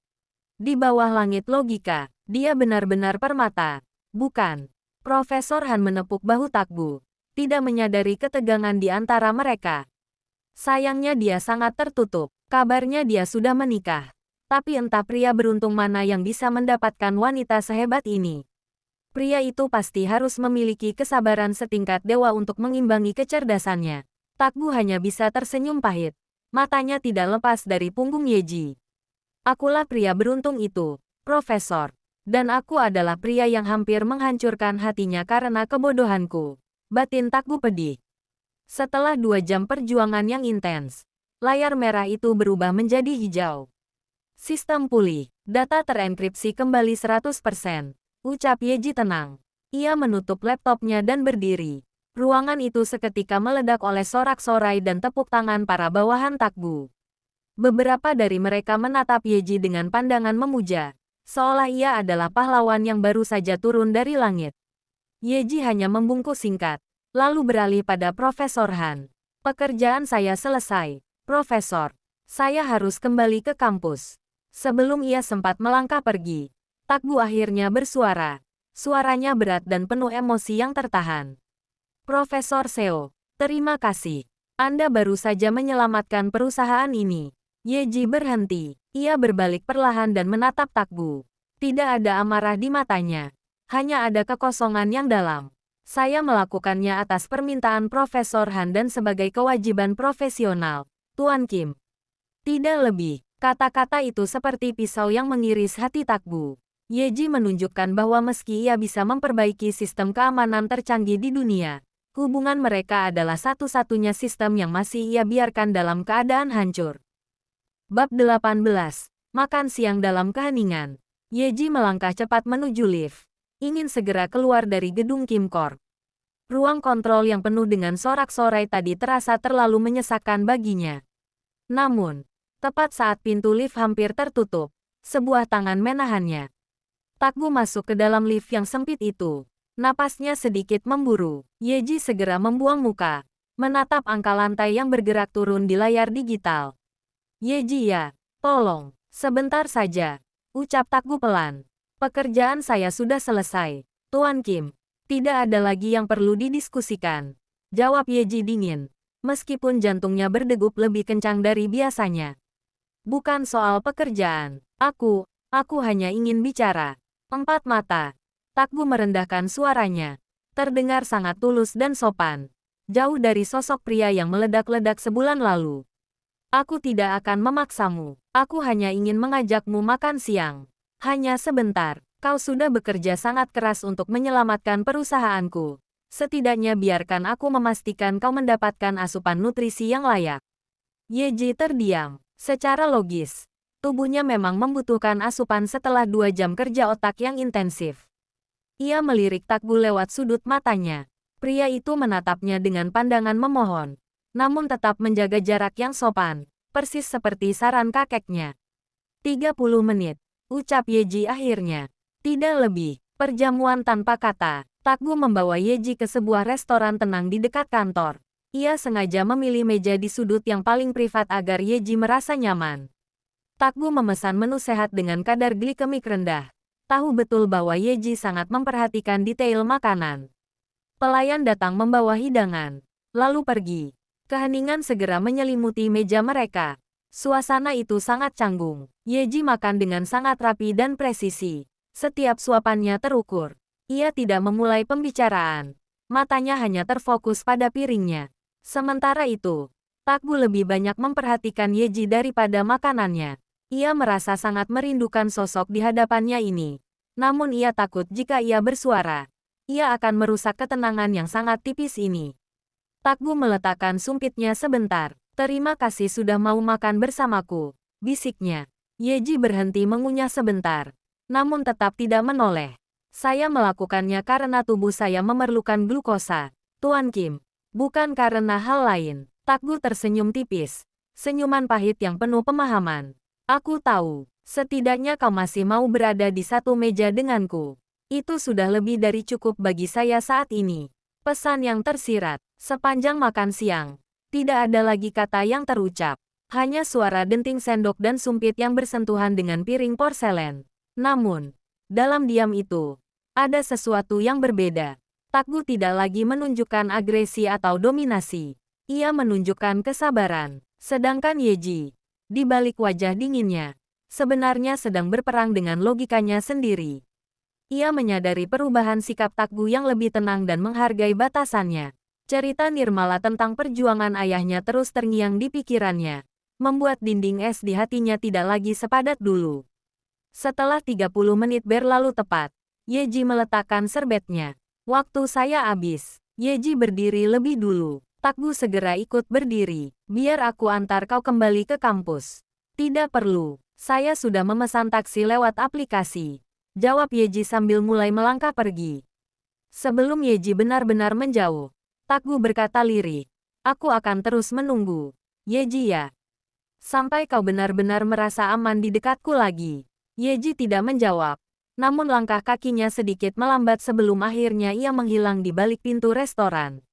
Di bawah langit logika, dia benar-benar permata. Bukan. Profesor Han menepuk bahu Takgu. Tidak menyadari ketegangan di antara mereka. Sayangnya dia sangat tertutup. Kabarnya dia sudah menikah. Tapi entah pria beruntung mana yang bisa mendapatkan wanita sehebat ini. Pria itu pasti harus memiliki kesabaran setingkat dewa untuk mengimbangi kecerdasannya. Takgu hanya bisa tersenyum pahit. Matanya tidak lepas dari punggung Yeji. Akulah pria beruntung itu, Profesor. Dan aku adalah pria yang hampir menghancurkan hatinya karena kebodohanku. Batin Takgu pedih. Setelah 2 jam perjuangan yang intens, layar merah itu berubah menjadi hijau. Sistem pulih, data terenkripsi kembali 100%. Ucap Yeji tenang. Ia menutup laptopnya dan berdiri. Ruangan itu seketika meledak oleh sorak-sorai dan tepuk tangan para bawahan Takgu. Beberapa dari mereka menatap Yeji dengan pandangan memuja, seolah ia adalah pahlawan yang baru saja turun dari langit. Yeji hanya membungkuk singkat, lalu beralih pada Profesor Han. Pekerjaan saya selesai, Profesor. Saya harus kembali ke kampus. Sebelum ia sempat melangkah pergi, Takgu akhirnya bersuara. Suaranya berat dan penuh emosi yang tertahan. Profesor Seo, terima kasih. Anda baru saja menyelamatkan perusahaan ini. Yeji berhenti. Ia berbalik perlahan dan menatap Takgu. Tidak ada amarah di matanya. Hanya ada kekosongan yang dalam. Saya melakukannya atas permintaan Profesor Han dan sebagai kewajiban profesional, Tuan Kim. Tidak lebih. Kata-kata itu seperti pisau yang mengiris hati Takgu. Yeji menunjukkan bahwa meski ia bisa memperbaiki sistem keamanan tercanggih di dunia, hubungan mereka adalah satu-satunya sistem yang masih ia biarkan dalam keadaan hancur. Bab 18. Makan siang dalam keheningan. Yeji melangkah cepat menuju lift. Ingin segera keluar dari gedung Kim Corp. Ruang kontrol yang penuh dengan sorak-sorai tadi terasa terlalu menyesakkan baginya. Namun, tepat saat pintu lift hampir tertutup, sebuah tangan menahannya. Takgu masuk ke dalam lift yang sempit itu. Napasnya sedikit memburu. Yeji segera membuang muka, menatap angka lantai yang bergerak turun di layar digital. Yeji ya, tolong, sebentar saja, ucap Takgu pelan. Pekerjaan saya sudah selesai, Tuan Kim. Tidak ada lagi yang perlu didiskusikan, jawab Yeji dingin, meskipun jantungnya berdegup lebih kencang dari biasanya. Bukan soal pekerjaan. Aku hanya ingin bicara. 4 mata. Takgu merendahkan suaranya. Terdengar sangat tulus dan sopan. Jauh dari sosok pria yang meledak-ledak sebulan lalu. Aku tidak akan memaksamu. Aku hanya ingin mengajakmu makan siang. Hanya sebentar. Kau sudah bekerja sangat keras untuk menyelamatkan perusahaanku. Setidaknya biarkan aku memastikan kau mendapatkan asupan nutrisi yang layak. Yeji terdiam. Secara logis, tubuhnya memang membutuhkan asupan setelah 2 jam kerja otak yang intensif. Ia melirik Takgu lewat sudut matanya. Pria itu menatapnya dengan pandangan memohon, namun tetap menjaga jarak yang sopan, persis seperti saran kakeknya. 30 menit, ucap Yeji akhirnya. Tidak lebih. Perjamuan tanpa kata. Takgu membawa Yeji ke sebuah restoran tenang di dekat kantor. Ia sengaja memilih meja di sudut yang paling privat agar Yeji merasa nyaman. Takgu memesan menu sehat dengan kadar glikemik rendah. Tahu betul bahwa Yeji sangat memperhatikan detail makanan. Pelayan datang membawa hidangan, lalu pergi. Keheningan segera menyelimuti meja mereka. Suasana itu sangat canggung. Yeji makan dengan sangat rapi dan presisi. Setiap suapannya terukur. Ia tidak memulai pembicaraan. Matanya hanya terfokus pada piringnya. Sementara itu, Takgu lebih banyak memperhatikan Yeji daripada makanannya. Ia merasa sangat merindukan sosok di hadapannya ini. Namun ia takut jika ia bersuara, ia akan merusak ketenangan yang sangat tipis ini. Takgu meletakkan sumpitnya sebentar. Terima kasih sudah mau makan bersamaku, bisiknya. Yeji berhenti mengunyah sebentar, namun tetap tidak menoleh. Saya melakukannya karena tubuh saya memerlukan glukosa, Tuan Kim. Bukan karena hal lain. Takgu tersenyum tipis. Senyuman pahit yang penuh pemahaman. Aku tahu, setidaknya kau masih mau berada di satu meja denganku. Itu sudah lebih dari cukup bagi saya saat ini. Pesan yang tersirat. Sepanjang makan siang, tidak ada lagi kata yang terucap. Hanya suara denting sendok dan sumpit yang bersentuhan dengan piring porselen. Namun, dalam diam itu, ada sesuatu yang berbeda. Takgu tidak lagi menunjukkan agresi atau dominasi. Ia menunjukkan kesabaran. Sedangkan Yeji, di balik wajah dinginnya, sebenarnya sedang berperang dengan logikanya sendiri. Ia menyadari perubahan sikap Takgu yang lebih tenang dan menghargai batasannya. Cerita Nirmala tentang perjuangan ayahnya terus terngiang di pikirannya, membuat dinding es di hatinya tidak lagi sepadat dulu. Setelah 30 menit berlalu tepat, Yeji meletakkan serbetnya. Waktu saya habis. Yeji berdiri lebih dulu. Takgu segera ikut berdiri. Biar aku antar kau kembali ke kampus. Tidak perlu. Saya sudah memesan taksi lewat aplikasi. Jawab Yeji sambil mulai melangkah pergi. Sebelum Yeji benar-benar menjauh, Takgu berkata lirih. Aku akan terus menunggu. Yeji ya. Sampai kau benar-benar merasa aman di dekatku lagi. Yeji tidak menjawab. Namun langkah kakinya sedikit melambat sebelum akhirnya ia menghilang di balik pintu restoran.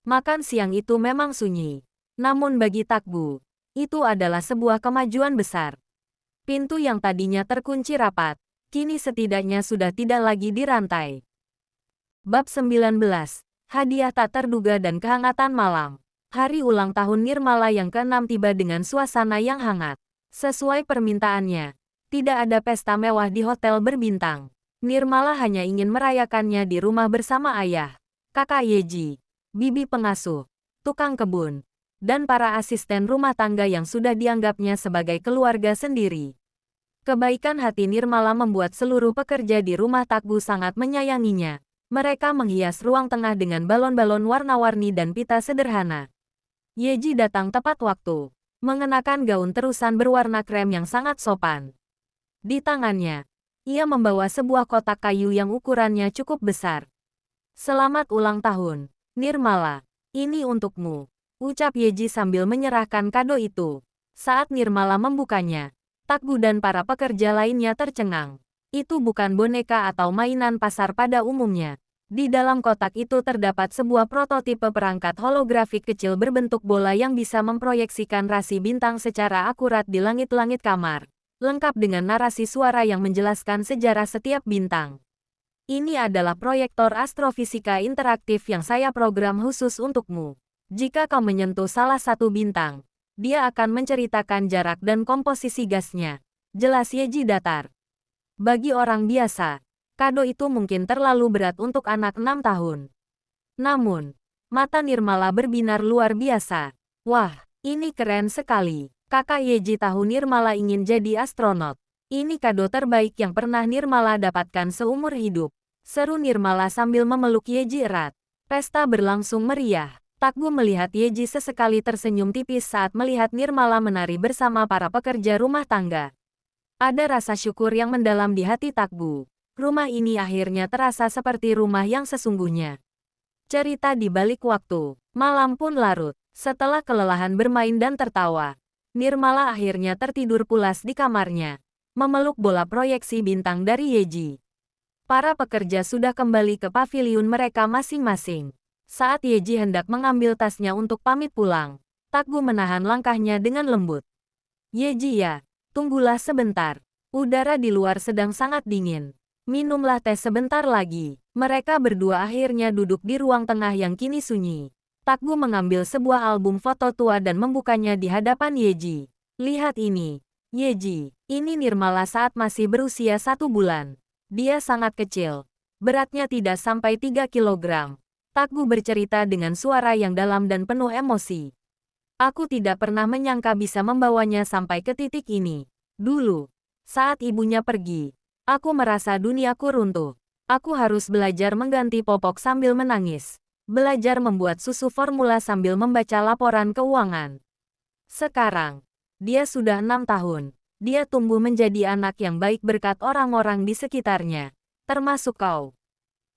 Makan siang itu memang sunyi. Namun bagi Takgu, itu adalah sebuah kemajuan besar. Pintu yang tadinya terkunci rapat, kini setidaknya sudah tidak lagi dirantai. Bab 19. Hadiah tak terduga dan kehangatan malam. Hari ulang tahun Nirmala yang ke-6 tiba dengan suasana yang hangat. Sesuai permintaannya, tidak ada pesta mewah di hotel berbintang. Nirmala hanya ingin merayakannya di rumah bersama ayah, kakak Yeji, bibi pengasuh, tukang kebun, dan para asisten rumah tangga yang sudah dianggapnya sebagai keluarga sendiri. Kebaikan hati Nirmala membuat seluruh pekerja di rumah Takgu sangat menyayanginya. Mereka menghias ruang tengah dengan balon-balon warna-warni dan pita sederhana. Yeji datang tepat waktu, mengenakan gaun terusan berwarna krem yang sangat sopan. Di tangannya, ia membawa sebuah kotak kayu yang ukurannya cukup besar. Selamat ulang tahun, Nirmala. Ini untukmu, ucap Yeji sambil menyerahkan kado itu. Saat Nirmala membukanya, Takgu dan para pekerja lainnya tercengang. Itu bukan boneka atau mainan pasar pada umumnya. Di dalam kotak itu terdapat sebuah prototipe perangkat holografik kecil berbentuk bola yang bisa memproyeksikan rasi bintang secara akurat di langit-langit kamar, lengkap dengan narasi suara yang menjelaskan sejarah setiap bintang. Ini adalah proyektor astrofisika interaktif yang saya program khusus untukmu. Jika kau menyentuh salah satu bintang, dia akan menceritakan jarak dan komposisi gasnya. Jelas Yeji datar. Bagi orang biasa, kado itu mungkin terlalu berat untuk anak 6 tahun. Namun, mata Nirmala berbinar luar biasa. Wah, ini keren sekali. Kakak Yeji tahu Nirmala ingin jadi astronot. Ini kado terbaik yang pernah Nirmala dapatkan seumur hidup. Seru Nirmala sambil memeluk Yeji erat. Pesta berlangsung meriah. Takgu melihat Yeji sesekali tersenyum tipis saat melihat Nirmala menari bersama para pekerja rumah tangga. Ada rasa syukur yang mendalam di hati Takgu. Rumah ini akhirnya terasa seperti rumah yang sesungguhnya. Cerita di balik waktu. Malam pun larut. Setelah kelelahan bermain dan tertawa, Nirmala akhirnya tertidur pulas di kamarnya, memeluk bola proyeksi bintang dari Yeji. Para pekerja sudah kembali ke paviliun mereka masing-masing. Saat Yeji hendak mengambil tasnya untuk pamit pulang, Takgu menahan langkahnya dengan lembut. Yeji ya, tunggulah sebentar. Udara di luar sedang sangat dingin. Minumlah teh sebentar lagi. Mereka berdua akhirnya duduk di ruang tengah yang kini sunyi. Takgu mengambil sebuah album foto tua dan membukanya di hadapan Yeji. Lihat ini. Yeji, ini Nirmala saat masih berusia 1 bulan. Dia sangat kecil. Beratnya tidak sampai 3 kilogram. Takgu bercerita dengan suara yang dalam dan penuh emosi. Aku tidak pernah menyangka bisa membawanya sampai ke titik ini. Dulu, saat ibunya pergi, aku merasa duniaku runtuh. Aku harus belajar mengganti popok sambil menangis. belajar membuat susu formula sambil membaca laporan keuangan. Sekarang, dia sudah 6 tahun. Dia tumbuh menjadi anak yang baik berkat orang-orang di sekitarnya, termasuk kau.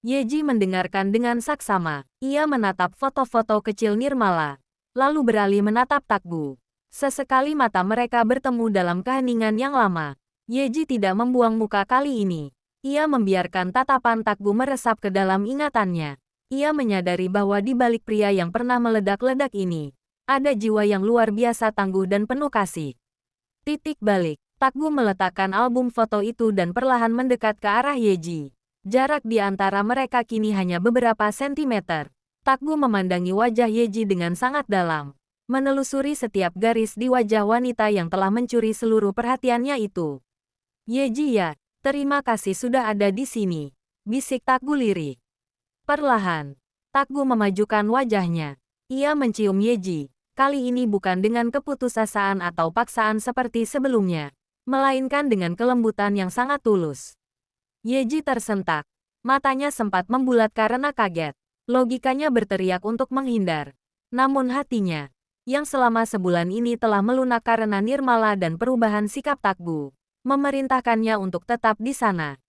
Yeji mendengarkan dengan saksama. Ia menatap foto-foto kecil Nirmala, lalu beralih menatap Takbu. Sesekali mata mereka bertemu dalam keheningan yang lama. Yeji tidak membuang muka kali ini. Ia membiarkan tatapan Takbu meresap ke dalam ingatannya. Ia menyadari bahwa di balik pria yang pernah meledak-ledak ini, ada jiwa yang luar biasa tangguh dan penuh kasih. Titik balik. Takbu meletakkan album foto itu dan perlahan mendekat ke arah Yeji. Jarak di antara mereka kini hanya beberapa sentimeter. Takbu memandangi wajah Yeji dengan sangat dalam, menelusuri setiap garis di wajah wanita yang telah mencuri seluruh perhatiannya itu. Yeji ya, terima kasih sudah ada di sini, bisik Takbu lirih. Perlahan, Takbu memajukan wajahnya. Ia mencium Yeji, kali ini bukan dengan keputusasaan atau paksaan seperti sebelumnya, melainkan dengan kelembutan yang sangat tulus. Yeji tersentak. Matanya sempat membulat karena kaget. Logikanya berteriak untuk menghindar. Namun hatinya, yang selama sebulan ini telah melunak karena Nirmala dan perubahan sikap Takbu, memerintahkannya untuk tetap di sana.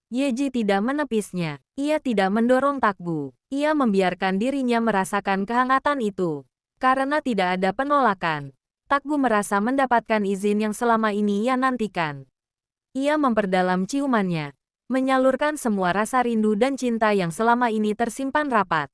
Yeji tidak menepisnya. Ia tidak mendorong Takbu. Ia membiarkan dirinya merasakan kehangatan itu. Karena tidak ada penolakan, Takbu merasa mendapatkan izin yang selama ini ia nantikan. Ia memperdalam ciumannya, menyalurkan semua rasa rindu dan cinta yang selama ini tersimpan rapat.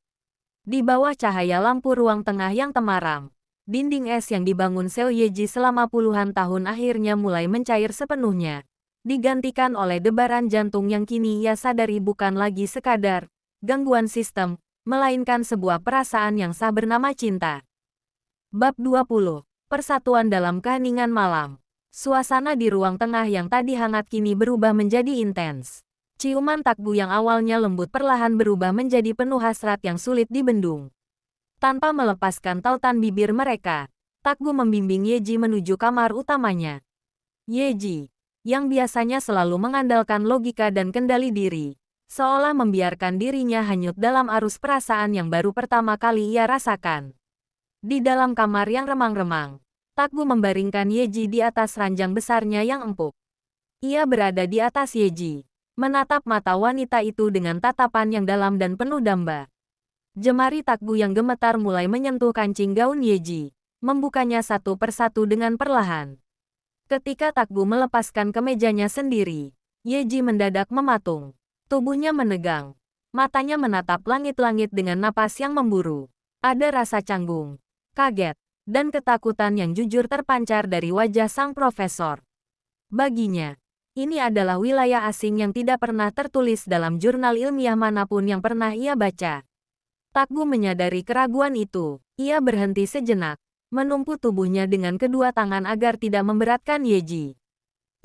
Di bawah cahaya lampu ruang tengah yang temaram, dinding es yang dibangun Seo Yeji selama puluhan tahun akhirnya mulai mencair sepenuhnya, digantikan oleh debaran jantung yang kini ia sadari bukan lagi sekadar gangguan sistem, melainkan sebuah perasaan yang sah bernama cinta. Bab 20. Persatuan dalam keheningan malam. Suasana di ruang tengah yang tadi hangat kini berubah menjadi intens. Ciuman Takbu yang awalnya lembut perlahan berubah menjadi penuh hasrat yang sulit dibendung. Tanpa melepaskan tautan bibir mereka, Takbu membimbing Yeji menuju kamar utamanya. Yeji, yang biasanya selalu mengandalkan logika dan kendali diri, seolah membiarkan dirinya hanyut dalam arus perasaan yang baru pertama kali ia rasakan. Di dalam kamar yang remang-remang, Takbu membaringkan Yeji di atas ranjang besarnya yang empuk. Ia berada di atas Yeji, menatap mata wanita itu dengan tatapan yang dalam dan penuh damba. Jemari Takbu yang gemetar mulai menyentuh kancing gaun Yeji, membukanya satu persatu dengan perlahan. Ketika Takbu melepaskan kemejanya sendiri, Yeji mendadak mematung. Tubuhnya menegang. Matanya menatap langit-langit dengan napas yang memburu. Ada rasa canggung, kaget, dan ketakutan yang jujur terpancar dari wajah sang profesor. Baginya, ini adalah wilayah asing yang tidak pernah tertulis dalam jurnal ilmiah manapun yang pernah ia baca. Takbu menyadari keraguan itu. Ia berhenti sejenak, menumpu tubuhnya dengan kedua tangan agar tidak memberatkan Yeji.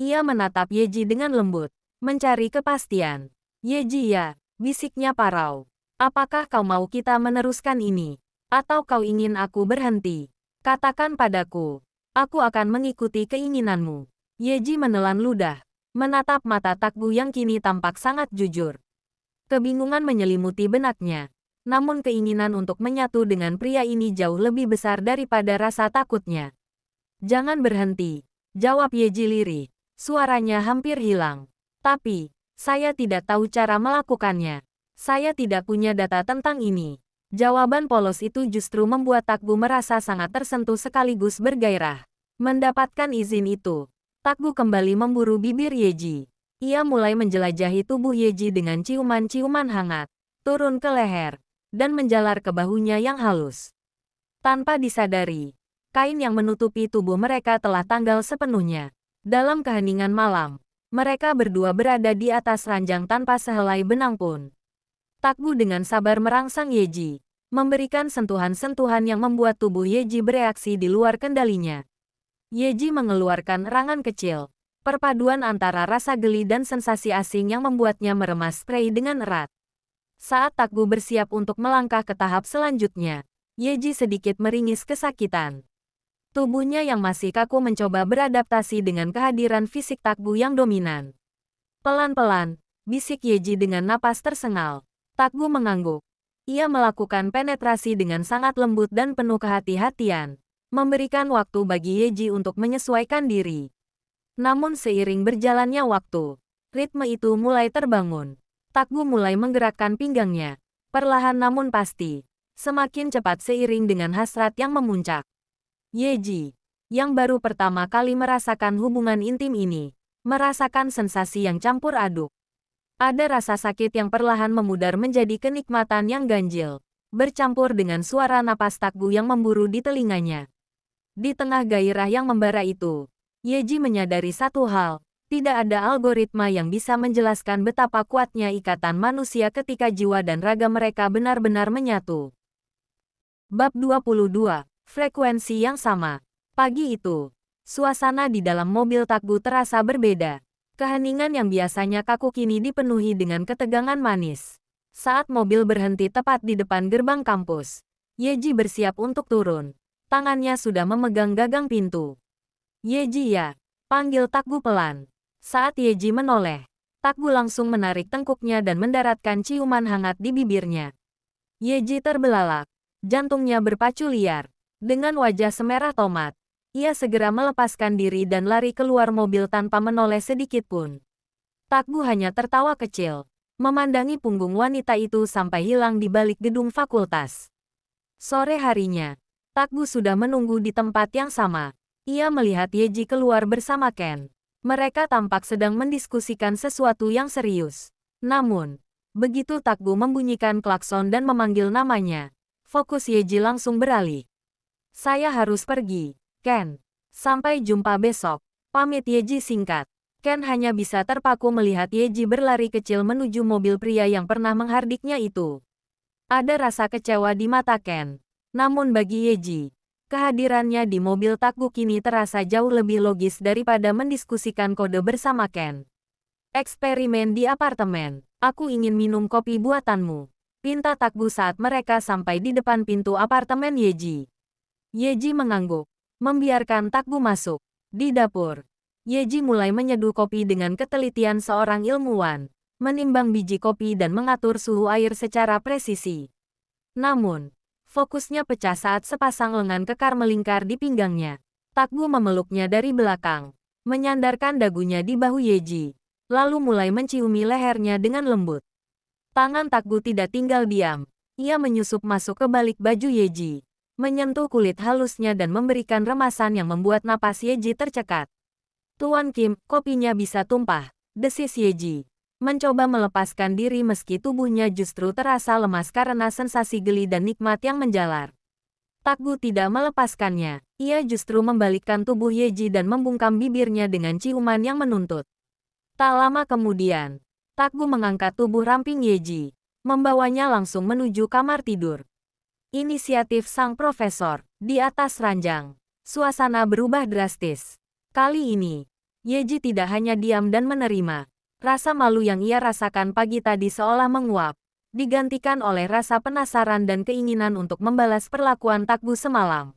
Ia menatap Yeji dengan lembut, mencari kepastian. Yeji ya, bisiknya parau. Apakah kau mau kita meneruskan ini? Atau kau ingin aku berhenti? Katakan padaku, aku akan mengikuti keinginanmu. Yeji menelan ludah, menatap mata Takbu yang kini tampak sangat jujur. Kebingungan menyelimuti benaknya. Namun keinginan untuk menyatu dengan pria ini jauh lebih besar daripada rasa takutnya. Jangan berhenti, jawab Yeji lirih. Suaranya hampir hilang. Tapi, saya tidak tahu cara melakukannya. Saya tidak punya data tentang ini. Jawaban polos itu justru membuat Takbu merasa sangat tersentuh sekaligus bergairah. Mendapatkan izin itu, Takbu kembali memburu bibir Yeji. Ia mulai menjelajahi tubuh Yeji dengan ciuman-ciuman hangat, turun ke leher, dan menjalar ke bahunya yang halus. Tanpa disadari, kain yang menutupi tubuh mereka telah tanggal sepenuhnya. Dalam keheningan malam, mereka berdua berada di atas ranjang tanpa sehelai benang pun. Takbu dengan sabar merangsang Yeji, memberikan sentuhan-sentuhan yang membuat tubuh Yeji bereaksi di luar kendalinya. Yeji mengeluarkan erangan kecil, perpaduan antara rasa geli dan sensasi asing yang membuatnya meremas sprei dengan erat. Saat Takbu bersiap untuk melangkah ke tahap selanjutnya, Yeji sedikit meringis kesakitan. Tubuhnya yang masih kaku mencoba beradaptasi dengan kehadiran fisik Takbu yang dominan. Pelan-pelan, bisik Yeji dengan napas tersengal. Takbu mengangguk. Ia melakukan penetrasi dengan sangat lembut dan penuh kehati-hatian, memberikan waktu bagi Yeji untuk menyesuaikan diri. Namun seiring berjalannya waktu, ritme itu mulai terbangun. Takgu mulai menggerakkan pinggangnya, perlahan namun pasti, semakin cepat seiring dengan hasrat yang memuncak. Yeji, yang baru pertama kali merasakan hubungan intim ini, merasakan sensasi yang campur aduk. Ada rasa sakit yang perlahan memudar menjadi kenikmatan yang ganjil, bercampur dengan suara napas Takgu yang memburu di telinganya. Di tengah gairah yang membara itu, Yeji menyadari satu hal, tidak ada algoritma yang bisa menjelaskan betapa kuatnya ikatan manusia ketika jiwa dan raga mereka benar-benar menyatu. Bab 22, Frekuensi yang sama. Pagi itu, suasana di dalam mobil Takgu terasa berbeda. Keheningan yang biasanya kaku kini dipenuhi dengan ketegangan manis. Saat mobil berhenti tepat di depan gerbang kampus, Yeji bersiap untuk turun. Tangannya sudah memegang gagang pintu. Yeji ya, panggil Takgu pelan. Saat Yeji menoleh, Takgu langsung menarik tengkuknya dan mendaratkan ciuman hangat di bibirnya. Yeji terbelalak, jantungnya berpacu liar. Dengan wajah semerah tomat, ia segera melepaskan diri dan lari keluar mobil tanpa menoleh sedikit pun. Takgu hanya tertawa kecil, memandangi punggung wanita itu sampai hilang di balik gedung fakultas. Sore harinya, Takgu sudah menunggu di tempat yang sama. Ia melihat Yeji keluar bersama Ken. Mereka tampak sedang mendiskusikan sesuatu yang serius. Namun, begitu Takgu membunyikan klakson dan memanggil namanya, fokus Yeji langsung beralih. Saya harus pergi, Ken. Sampai jumpa besok. Pamit Yeji singkat. Ken hanya bisa terpaku melihat Yeji berlari kecil menuju mobil pria yang pernah menghardiknya itu. Ada rasa kecewa di mata Ken. Namun bagi Yeji, kehadirannya di mobil Takgu kini terasa jauh lebih logis daripada mendiskusikan kode bersama Ken. Eksperimen di apartemen. Aku ingin minum kopi buatanmu. Pinta Takgu saat mereka sampai di depan pintu apartemen Yeji. Yeji mengangguk, membiarkan Takgu masuk. Di dapur, Yeji mulai menyeduh kopi dengan ketelitian seorang ilmuwan, menimbang biji kopi dan mengatur suhu air secara presisi. Namun, fokusnya pecah saat sepasang lengan kekar melingkar di pinggangnya. Takgu memeluknya dari belakang, menyandarkan dagunya di bahu Yeji, lalu mulai menciumi lehernya dengan lembut. Tangan Takgu tidak tinggal diam. Ia menyusup masuk ke balik baju Yeji, menyentuh kulit halusnya dan memberikan remasan yang membuat napas Yeji tercekat. Tuan Kim, kopinya bisa tumpah, desis Yeji. Mencoba melepaskan diri meski tubuhnya justru terasa lemas karena sensasi geli dan nikmat yang menjalar. Takgu tidak melepaskannya, ia justru membalikkan tubuh Yeji dan membungkam bibirnya dengan ciuman yang menuntut. Tak lama kemudian, Takgu mengangkat tubuh ramping Yeji, membawanya langsung menuju kamar tidur. Inisiatif sang profesor. Di atas ranjang, suasana berubah drastis. Kali ini, Yeji tidak hanya diam dan menerima. Rasa malu yang ia rasakan pagi tadi seolah menguap, digantikan oleh rasa penasaran dan keinginan untuk membalas perlakuan Takgu semalam.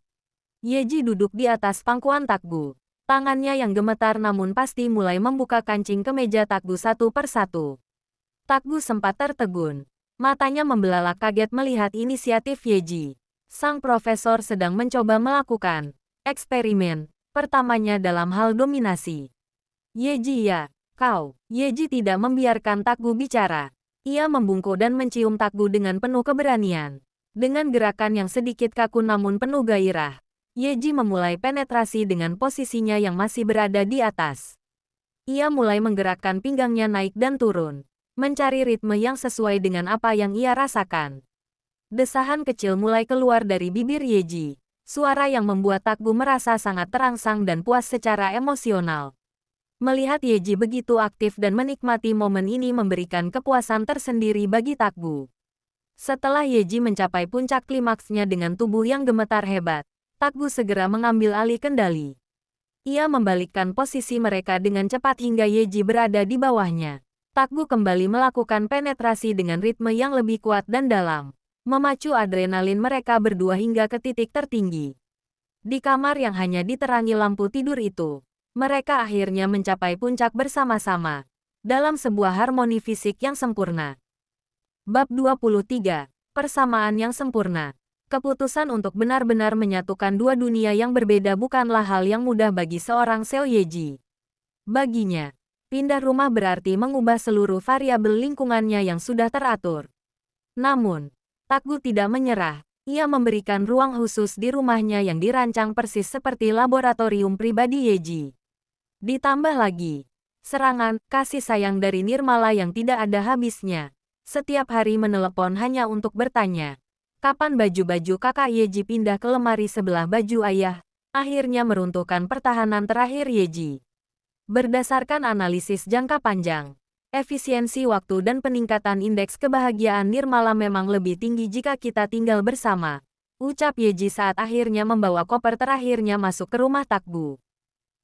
Yeji duduk di atas pangkuan Takgu. Tangannya yang gemetar namun pasti mulai membuka kancing kemeja Takgu satu persatu. Takgu sempat tertegun. Matanya membelalak kaget melihat inisiatif Yeji. Sang profesor sedang mencoba melakukan eksperimen pertamanya dalam hal dominasi. Yeji ya, kau. Yeji tidak membiarkan Takgu bicara. Ia membungkuk dan mencium Takgu dengan penuh keberanian. Dengan gerakan yang sedikit kaku namun penuh gairah, Yeji memulai penetrasi dengan posisinya yang masih berada di atas. Ia mulai menggerakkan pinggangnya naik dan turun, mencari ritme yang sesuai dengan apa yang ia rasakan. Desahan kecil mulai keluar dari bibir Yeji, suara yang membuat Takgu merasa sangat terangsang dan puas secara emosional. Melihat Yeji begitu aktif dan menikmati momen ini memberikan kepuasan tersendiri bagi Takgu. Setelah Yeji mencapai puncak klimaksnya dengan tubuh yang gemetar hebat, Takgu segera mengambil alih kendali. Ia membalikkan posisi mereka dengan cepat hingga Yeji berada di bawahnya. Takgu kembali melakukan penetrasi dengan ritme yang lebih kuat dan dalam, memacu adrenalin mereka berdua hingga ke titik tertinggi. Di kamar yang hanya diterangi lampu tidur itu, mereka akhirnya mencapai puncak bersama-sama, dalam sebuah harmoni fisik yang sempurna. Bab 23. Persamaan yang sempurna. Keputusan untuk benar-benar menyatukan dua dunia yang berbeda bukanlah hal yang mudah bagi seorang Seo Yeji. Baginya, pindah rumah berarti mengubah seluruh variabel lingkungannya yang sudah teratur. Namun, Takgu tidak menyerah. Ia memberikan ruang khusus di rumahnya yang dirancang persis seperti laboratorium pribadi Yeji. Ditambah lagi, serangan kasih sayang dari Nirmala yang tidak ada habisnya. Setiap hari menelepon hanya untuk bertanya, kapan baju-baju kakak Yeji pindah ke lemari sebelah baju ayah, akhirnya meruntuhkan pertahanan terakhir Yeji. Berdasarkan analisis jangka panjang, efisiensi waktu dan peningkatan indeks kebahagiaan Nirmala memang lebih tinggi jika kita tinggal bersama, ucap Yeji saat akhirnya membawa koper terakhirnya masuk ke rumah Takgu.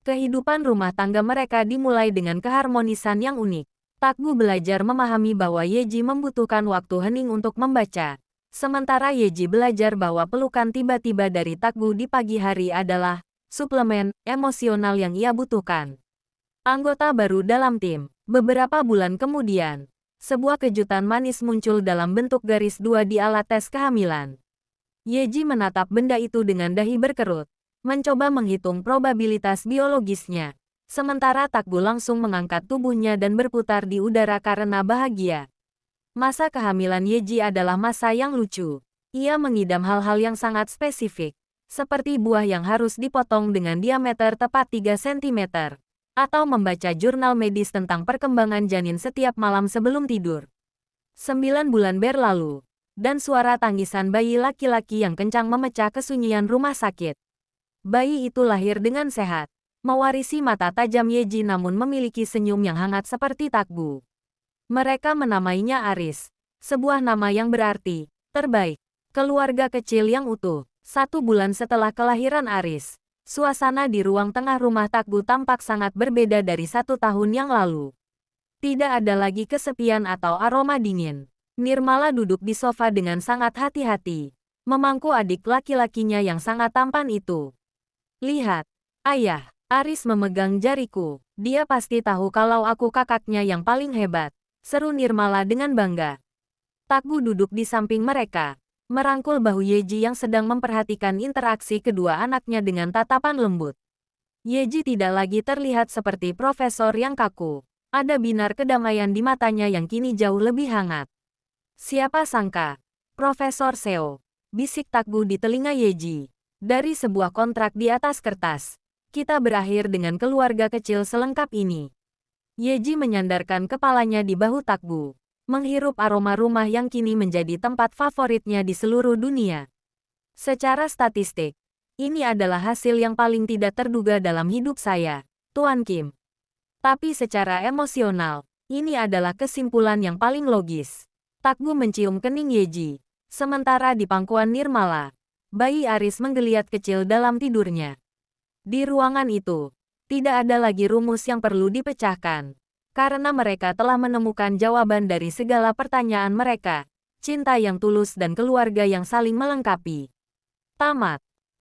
Kehidupan rumah tangga mereka dimulai dengan keharmonisan yang unik. Takgu belajar memahami bahwa Yeji membutuhkan waktu hening untuk membaca. Sementara Yeji belajar bahwa pelukan tiba-tiba dari Takgu di pagi hari adalah suplemen emosional yang ia butuhkan. Anggota baru dalam tim. Beberapa bulan kemudian, sebuah kejutan manis muncul dalam bentuk garis 2 di alat tes kehamilan. Yeji menatap benda itu dengan dahi berkerut, mencoba menghitung probabilitas biologisnya. Sementara Takgu langsung mengangkat tubuhnya dan berputar di udara karena bahagia. Masa kehamilan Yeji adalah masa yang lucu. Ia mengidam hal-hal yang sangat spesifik, seperti buah yang harus dipotong dengan diameter tepat 3 cm, atau membaca jurnal medis tentang perkembangan janin setiap malam sebelum tidur. 9 bulan berlalu, dan suara tangisan bayi laki-laki yang kencang memecah kesunyian rumah sakit. Bayi itu lahir dengan sehat, mewarisi mata tajam Yeji namun memiliki senyum yang hangat seperti Takgu. Mereka menamainya Aris, sebuah nama yang berarti, terbaik, keluarga kecil yang utuh. 1 bulan setelah kelahiran Aris, suasana di ruang tengah rumah Takgu tampak sangat berbeda dari 1 tahun yang lalu. Tidak ada lagi kesepian atau aroma dingin. Nirmala duduk di sofa dengan sangat hati-hati, memangku adik laki-lakinya yang sangat tampan itu. Lihat, ayah. Aris memegang jariku. Dia pasti tahu kalau aku kakaknya yang paling hebat, seru Nirmala dengan bangga. Takgu duduk di samping mereka, merangkul bahu Yeji yang sedang memperhatikan interaksi kedua anaknya dengan tatapan lembut. Yeji tidak lagi terlihat seperti profesor yang kaku. Ada binar kedamaian di matanya yang kini jauh lebih hangat. Siapa sangka, Profesor Seo, bisik Takgu di telinga Yeji. Dari sebuah kontrak di atas kertas, kita berakhir dengan keluarga kecil selengkap ini. Yeji menyandarkan kepalanya di bahu Takgu, menghirup aroma rumah yang kini menjadi tempat favoritnya di seluruh dunia. Secara statistik, ini adalah hasil yang paling tidak terduga dalam hidup saya, Tuan Kim. Tapi secara emosional, ini adalah kesimpulan yang paling logis. Takgu mencium kening Yeji, sementara di pangkuan Nirmala, bayi Aris menggeliat kecil dalam tidurnya. Di ruangan itu, tidak ada lagi rumus yang perlu dipecahkan, karena mereka telah menemukan jawaban dari segala pertanyaan mereka, cinta yang tulus dan keluarga yang saling melengkapi. Tamat.